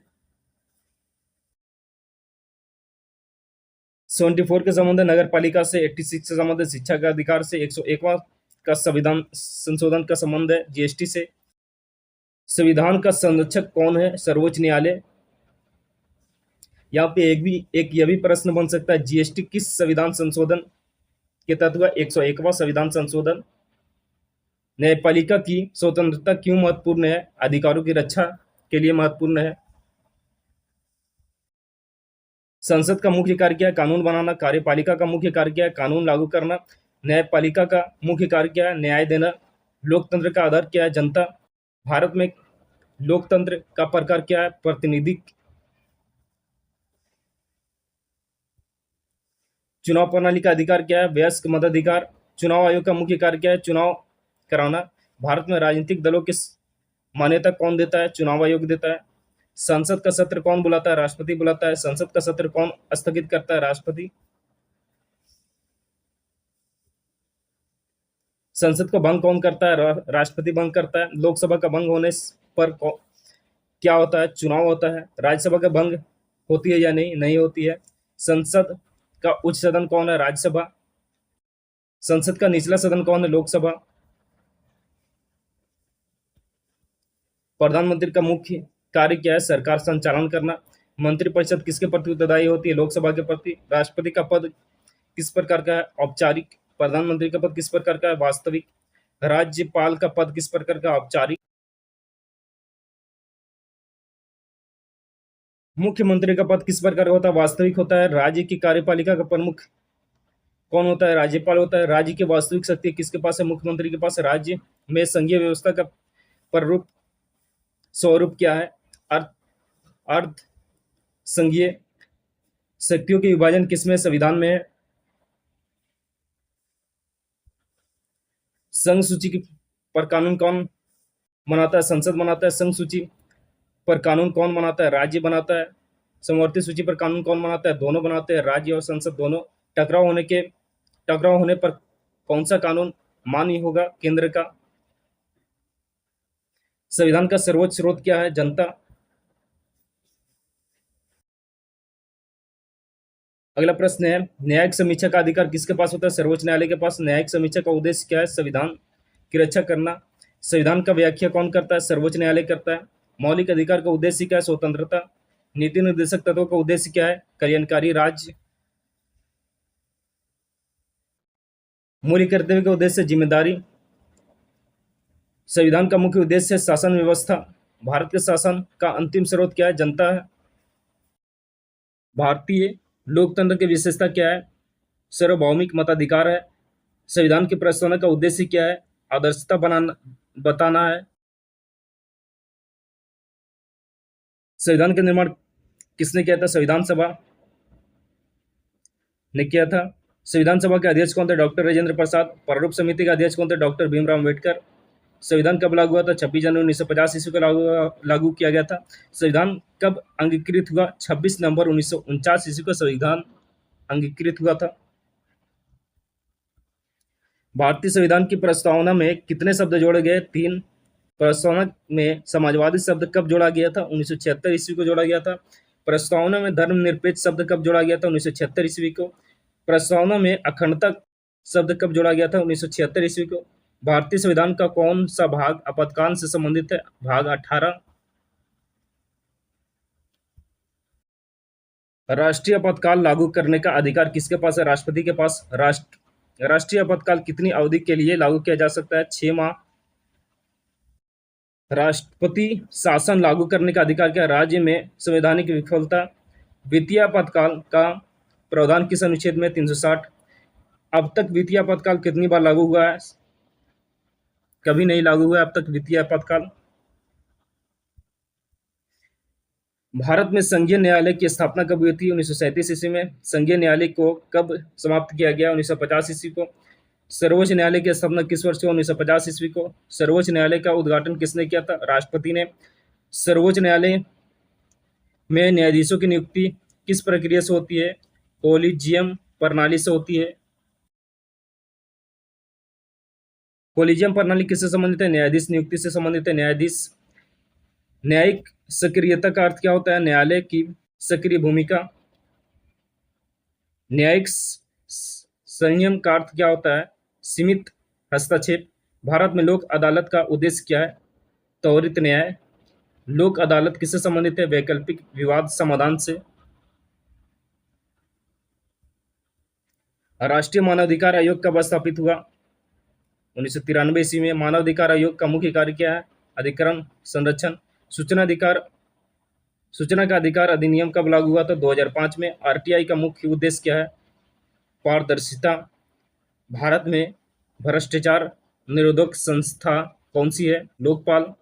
74 का संबंध है नगर पालिका से। 86 का संबंध है शिक्षा का अधिकार से। 101वां का संविधान संशोधन का संबंध है जीएसटी से। संविधान का संरक्षक कौन है? सर्वोच्च न्यायालय। यहाँ पे एक यह भी प्रश्न बन सकता है, जीएसटी किस संविधान संशोधन के तहत हुआ? 101वां संविधान संशोधन। न्यायपालिका की स्वतंत्रता क्यों महत्वपूर्ण है? अधिकारों की रक्षा के लिए महत्वपूर्ण है। संसद का मुख्य कार्य क्या है? कानून बनाना। कार्यपालिका का मुख्य कार्य क्या है? कानून लागू करना। न्यायपालिका का मुख्य कार्य क्या है? न्याय देना। लोकतंत्र का आधार क्या है? जनता। भारत में लोकतंत्र का प्रकार क्या है? प्रतिनिधि। चुनाव प्रणाली का अधिकार क्या है? वयस्क मताधिकार। चुनाव आयोग का मुख्य कार्य क्या है? चुनाव कराना। भारत में राजनीतिक दलों की मान्यता कौन देता है? चुनाव आयोग देता है। संसद का सत्र कौन बुलाता है? राष्ट्रपति बुलाता है। संसद का सत्र कौन स्थगित करता है? राष्ट्रपति। संसद का भंग कौन करता है? राष्ट्रपति भंग करता है। लोकसभा का भंग होने पर क्या होता है? चुनाव होता है। राज्यसभा का भंग होती है या नहीं? नहीं होती है। संसद का उच्च सदन कौन है? राज्यसभा। संसद का निचला सदन कौन है? लोकसभा। प्रधानमंत्री का मुख्य कार्य क्या है? सरकार संचालन करना। मंत्रिपरिषद किसके प्रति उत्तरदायी होती है? लोकसभा के प्रति। राष्ट्रपति का पद किस प्रकार का है? औपचारिक। प्रधानमंत्री का पद किस प्रकार का है? वास्तविक। राज्यपाल का पद किस प्रकार का? औपचारिक। मुख्यमंत्री का पद किस प्रकार का होता है? वास्तविक होता है। राज्य की कार्यपालिका का प्रमुख कौन होता है? राज्यपाल होता है। राज्य की वास्तविक शक्ति किसके पास है? मुख्यमंत्री के पास। राज्य में संघीय व्यवस्था का प्ररूप स्वरूप क्या है? अर्थ अर्ध संघीय। शक्तियों के विभाजन किसमें? संविधान में है। संघ सूची पर कानून कौन बनाता है? संसद बनाता है। संघ सूची पर कानून कौन बनाता है? राज्य बनाता है। समवर्ती सूची पर कानून कौन बनाता है? दोनों बनाते हैं, राज्य और संसद दोनों। टकराव होने पर कौन सा कानून मान्य होगा? केंद्र का। संविधान का सर्वोच्च स्रोत क्या है? जनता। अगला प्रश्न है, न्यायिक समीक्षा का अधिकार किसके पास होता है? सर्वोच्च न्यायालय के पास। न्यायिक समीक्षा का उद्देश्य क्या है? संविधान की रक्षा करना। संविधान का व्याख्या कौन करता है? सर्वोच्च न्यायालय करता है। मौलिक अधिकार का उद्देश्य क्या है? स्वतंत्रता। नीति निर्देशक तत्वों का उद्देश्य क्या है? कल्याणकारी राज्य। मूल्य कर्तव्य का उद्देश्य जिम्मेदारी। संविधान का मुख्य उद्देश्य है शासन व्यवस्था। भारत के शासन का अंतिम स्रोत क्या है? जनता है। भारतीय लोकतंत्र की विशेषता क्या है? सार्वभौमिक मताधिकार है। संविधान की प्रस्तावना का उद्देश्य क्या है? आदर्शता बनाना बताना है। संविधान का निर्माण किसने किया था? संविधान सभा ने किया था। संविधान सभा के अध्यक्ष कौन थे? डॉक्टर राजेंद्र प्रसाद। प्रारूप समिति का अध्यक्ष कौन थे? डॉक्टर भीमराव अम्बेडकर। संविधान कब लागू हुआ था? 26 जनवरी 1950 ईस्वी को लागू किया गया था। संविधान कब अंगीकृत हुआ? 26 नवंबर 1949 ईस्वी को संविधान अंगीकृत हुआ था। भारतीय संविधान की प्रस्तावना में कितने शब्द जोड़े गए? 3। प्रस्तावना में समाजवादी शब्द कब जोड़ा गया था? 1976 ईस्वी को जोड़ा गया था। प्रस्तावना में धर्मनिरपेक्ष शब्द कब जोड़ा गया था? 1976 ईस्वी को। प्रस्तावना में अखंडता शब्द कब जोड़ा गया था? 1976 ईस्वी को। भारतीय संविधान का कौन सा भाग आपातकाल से संबंधित है? भाग 18। राष्ट्रीय आपातकाल लागू करने का अधिकार किसके पास है? राष्ट्रपति के पास। राष्ट्रीय आपातकाल कितनी अवधि के लिए लागू किया जा सकता है? 6 माह। राष्ट्रपति शासन लागू करने का अधिकार क्या? राज्य में संवैधानिक विफलता। वित्तीय आपातकाल का प्रावधान किस अनुच्छेद में? 360। अब तक वित्तीय आपातकाल कितनी बार लागू हुआ है? कभी नहीं लागू हुआ अब तक वित्तीय आपातकाल। भारत में संघीय न्यायालय की स्थापना कब हुई थी? 1937 ईस्वी में। संघीय न्यायालय को कब समाप्त किया गया? 1950 ईस्वी को। सर्वोच्च न्यायालय की स्थापना किस वर्ष को? 1950 ईस्वी को। सर्वोच्च न्यायालय का उद्घाटन किसने किया था? राष्ट्रपति ने। सर्वोच्च न्यायालय में न्यायाधीशों की नियुक्ति किस प्रक्रिया से होती है? कोलिजियम प्रणाली से होती है। कोलिजियम प्रणाली किससे संबंधित है? न्यायाधीश नियुक्ति से संबंधित है। न्यायाधीश न्यायिक सक्रियता का अर्थ क्या होता है? न्यायालय की सक्रिय भूमिका। न्यायिक संयम का अर्थ क्या होता है? सीमित हस्तक्षेप। भारत में लोक अदालत का उद्देश्य क्या है? त्वरित न्याय। लोक अदालत किससे संबंधित है? वैकल्पिक विवाद समाधान से। राष्ट्रीय मानवाधिकार आयोग कब स्थापित हुआ? 1993 ईस्वी में। मानवाधिकार आयोग का मुख्य कार्य क्या है? अधिकरण, संरक्षण। सूचना अधिकार सूचना का अधिकार अधिनियम कब लागू हुआ था? 2005 में। आरटीआई का मुख्य उद्देश्य क्या है? पारदर्शिता। भारत में भ्रष्टाचार निरोधक संस्था कौन सी है? लोकपाल।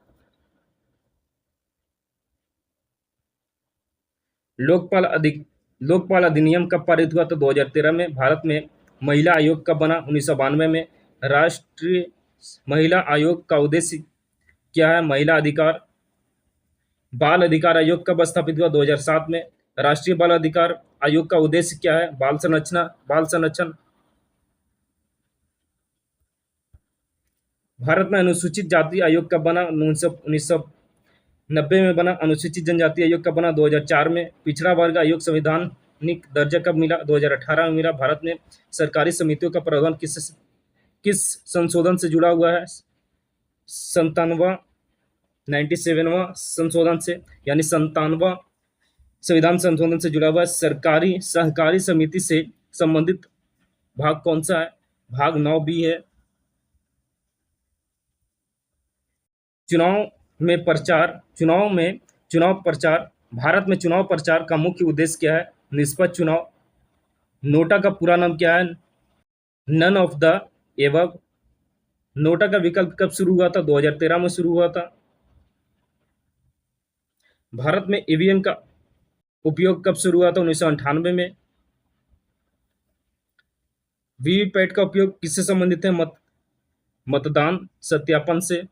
लोकपाल अधिक लोकपाल अधिनियम कब पारित हुआ? तो 2013 में। भारत में महिला आयोग कब बना? 1992 में। राष्ट्रीय महिला आयोग का उद्देश्य क्या है? महिला अधिकार। बाल अधिकार आयोग कब स्थापित हुआ? 2007 में। राष्ट्रीय बाल अधिकार आयोग का उद्देश्य क्या है? बाल संरक्षण। भारत में अनुसूचित जाति आयोग कब बना? 1990 में बना। अनुसूचित जनजाति आयोग कब बना? 2004 में। पिछड़ा वर्ग आयोग संवैधानिक दर्जा कब मिला? 2018 में मिला। भारत में सरकारी समितियों का प्रावधान किस संशोधन से जुड़ा हुआ है? 97वां संशोधन से, यानी 97वां संविधान संशोधन से जुड़ा हुआ है। सरकारी सहकारी समिति से संबंधित भाग कौन सा है? भाग 9 बी है। चुनाव चुनाव प्रचार। भारत में चुनाव प्रचार का मुख्य उद्देश्य क्या है? निष्पक्ष चुनाव। नोटा का पूरा नाम क्या है? None of the above. NOTA का विकल्प कब शुरू हुआ था? 2013 में शुरू हुआ था। भारत में ईवीएम का उपयोग कब शुरू हुआ था? 1998 में। वीवीपैट का उपयोग किससे संबंधित है? मतदान सत्यापन से।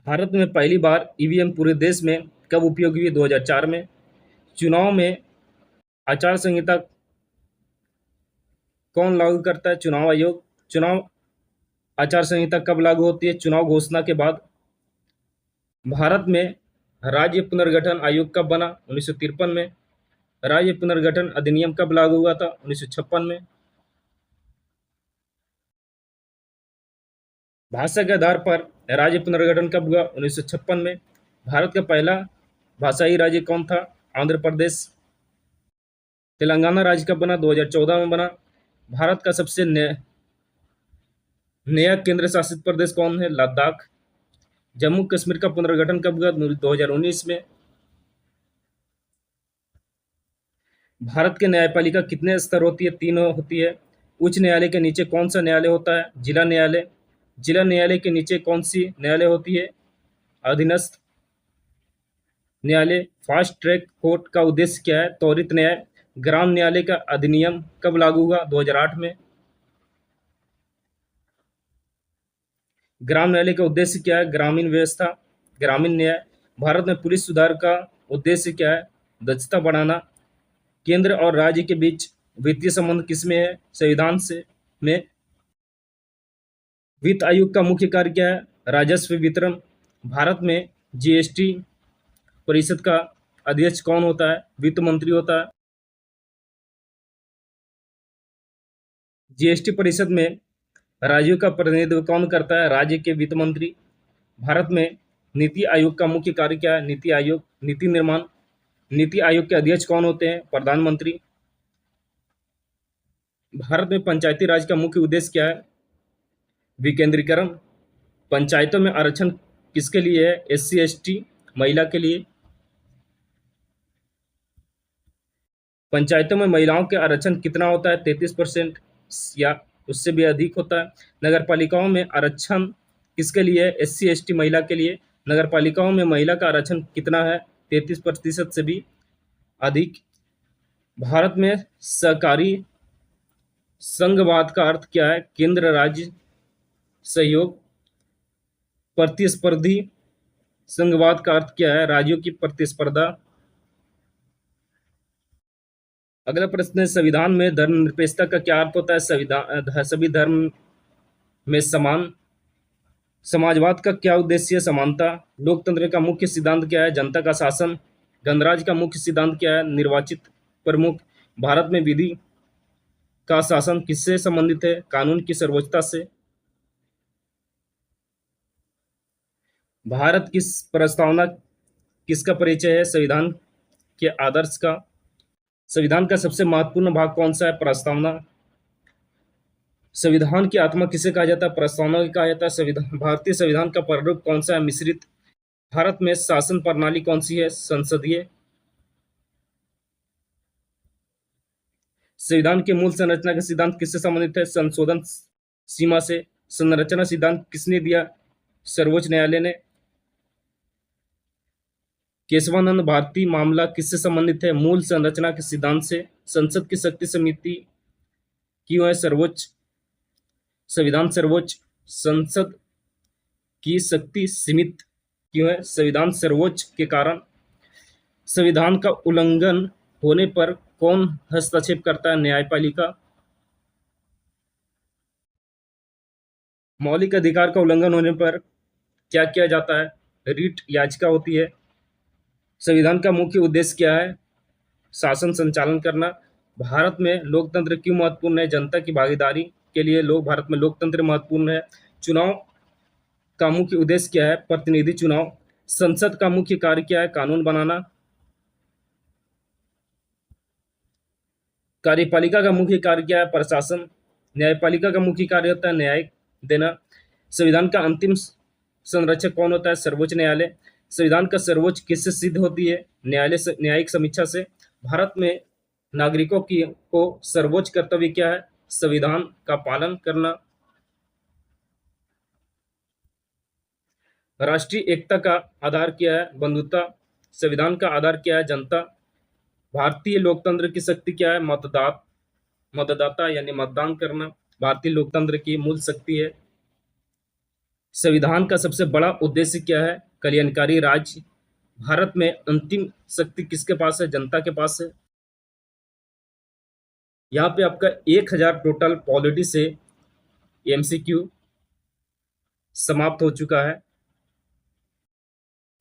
भारत में पहली बार ईवीएम पूरे देश में कब उपयोगी हुई? 2004 में। चुनाव में आचार संहिता कौन लागू करता है? चुनाव आयोग। चुनाव आचार संहिता कब लागू होती है? चुनाव घोषणा के बाद। भारत में राज्य पुनर्गठन आयोग कब बना? 1953 में। राज्य पुनर्गठन अधिनियम कब लागू हुआ था? 1956 में। भाषा के आधार पर राज्य पुनर्गठन कब हुआ? 1956 में। भारत का पहला भाषाई राज्य कौन था? आंध्र प्रदेश। तेलंगाना राज्य कब बना? 2014 में बना। भारत का सबसे नया केंद्र शासित प्रदेश कौन है? लद्दाख। जम्मू कश्मीर का पुनर्गठन कब हुआ? 2019 में। भारत की न्यायपालिका कितने स्तर होती है? 3 होती है। उच्च न्यायालय के नीचे कौन सा न्यायालय होता है? जिला न्यायालय। जिला न्यायालय के नीचे कौन सी न्यायालय होती है? अधीनस्थ न्यायालय। फास्ट ट्रैक कोर्ट का उद्देश्य क्या है? त्वरित न्याय। ग्राम न्यायालय का अधिनियम कब लागू हुआ? 2008 में। ग्राम न्यायालय का उद्देश्य क्या है? ग्रामीण व्यवस्था, ग्रामीण न्याय। भारत में पुलिस सुधार का उद्देश्य क्या है? दक्षता बढ़ाना। केंद्र और राज्य के बीच वित्तीय संबंध किसमें है? संविधान से में। वित्त आयोग का मुख्य कार्य क्या है? राजस्व वितरण। भारत में जीएसटी परिषद का अध्यक्ष कौन होता है? वित्त मंत्री होता है। जीएसटी परिषद में राज्यों का प्रतिनिधित्व कौन करता है? राज्य के वित्त मंत्री। भारत में नीति आयोग का मुख्य कार्य क्या है? नीति आयोग नीति निर्माण। नीति आयोग के अध्यक्ष कौन होते हैं? प्रधानमंत्री। भारत में पंचायती राज का मुख्य उद्देश्य क्या है? विकेंद्रीकरण। पंचायतों में आरक्षण किसके लिए है? एससी एसटी महिला के लिए। पंचायतों में महिलाओं के आरक्षण कितना होता है? 33% या उससे भी अधिक होता है। नगर पालिकाओं में आरक्षण किसके लिए है? एससी एसटी महिला के लिए। नगर पालिकाओं में महिला का आरक्षण कितना है? 33% से भी अधिक। भारत में सहकारी संघवाद का अर्थ क्या है? केंद्र राज्य सहयोग। प्रतिस्पर्धी संघवाद का अर्थ क्या है? राज्यों की प्रतिस्पर्धा। अगला प्रश्न है, संविधान में धर्मनिरपेक्षता का क्या अर्थ होता है? संविधान सभी धर्म में समान। समाजवाद का क्या उद्देश्य है? समानता। लोकतंत्र का मुख्य सिद्धांत क्या है? जनता का शासन। गणराज्य का मुख्य सिद्धांत क्या है? निर्वाचित प्रमुख। भारत में विधि का शासन किससे संबंधित है? कानून की सर्वोच्चता से। भारत किस प्रस्तावना किसका परिचय है? संविधान के आदर्श का। संविधान का सबसे महत्वपूर्ण भाग कौन सा है? प्रस्तावना। संविधान की आत्मा किसे कहा जाता है? प्रस्तावना को कहा जाता है। संविधान भारतीय संविधान का प्रारूप कौन सा है? मिश्रित। भारत में शासन प्रणाली कौन सी है? संसदीय। संविधान के मूल संरचना का सिद्धांत किससे संबंधित है? संशोधन सीमा से। संरचना सिद्धांत किसने दिया? सर्वोच्च न्यायालय ने। केशवानंद भारती मामला किससे संबंधित है? मूल संरचना के सिद्धांत से। संसद की शक्ति समिति क्यों है सर्वोच्च? संविधान सर्वोच्च। संसद की शक्ति सीमित क्यों है? संविधान सर्वोच्च के कारण। संविधान का उल्लंघन होने पर कौन हस्तक्षेप करता है? न्यायपालिका। मौलिक अधिकार का उल्लंघन होने पर क्या किया जाता है? रिट याचिका होती है। संविधान का मुख्य उद्देश्य क्या है? शासन संचालन करना। भारत में लोकतंत्र क्यों महत्वपूर्ण है? जनता की भागीदारी के लिए भारत में लोकतंत्र महत्वपूर्ण है। चुनाव का मुख्य उद्देश्य क्या है? प्रतिनिधि चुनाव। संसद का मुख्य कार्य क्या है? कानून बनाना। कार्यपालिका का मुख्य कार्य क्या है? प्रशासन। न्यायपालिका का मुख्य कार्य होता है न्याय देना। संविधान का अंतिम संरक्षक कौन होता है? सर्वोच्च न्यायालय। संविधान का सर्वोच्च किससे सिद्ध होती है? न्यायालय से, न्यायिक समीक्षा से। भारत में नागरिकों की को सर्वोच्च कर्तव्य क्या है? संविधान का पालन करना। राष्ट्रीय एकता का आधार क्या है? बंधुता। संविधान का आधार क्या है? जनता। भारतीय लोकतंत्र की शक्ति क्या है? मतदाता यानी मतदान करना भारतीय लोकतंत्र की मूल शक्ति है। संविधान का सबसे बड़ा उद्देश्य क्या है? कल्याणकारी राज्य। भारत में अंतिम शक्ति किसके पास है? जनता के पास है। यहाँ पे आपका 1000 टोटल पॉलिटी से एमसीक्यू समाप्त हो चुका है,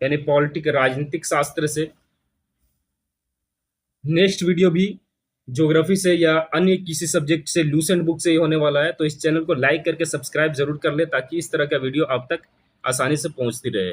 यानी पॉलिटिक राजनीतिक शास्त्र से। नेक्स्ट वीडियो भी ज्योग्राफी से या अन्य किसी सब्जेक्ट से लूसेंट बुक से ही होने वाला है, तो इस चैनल को लाइक करके सब्सक्राइब जरूर कर ले ताकि इस तरह का वीडियो आप तक आसानी से पहुंचती रहे।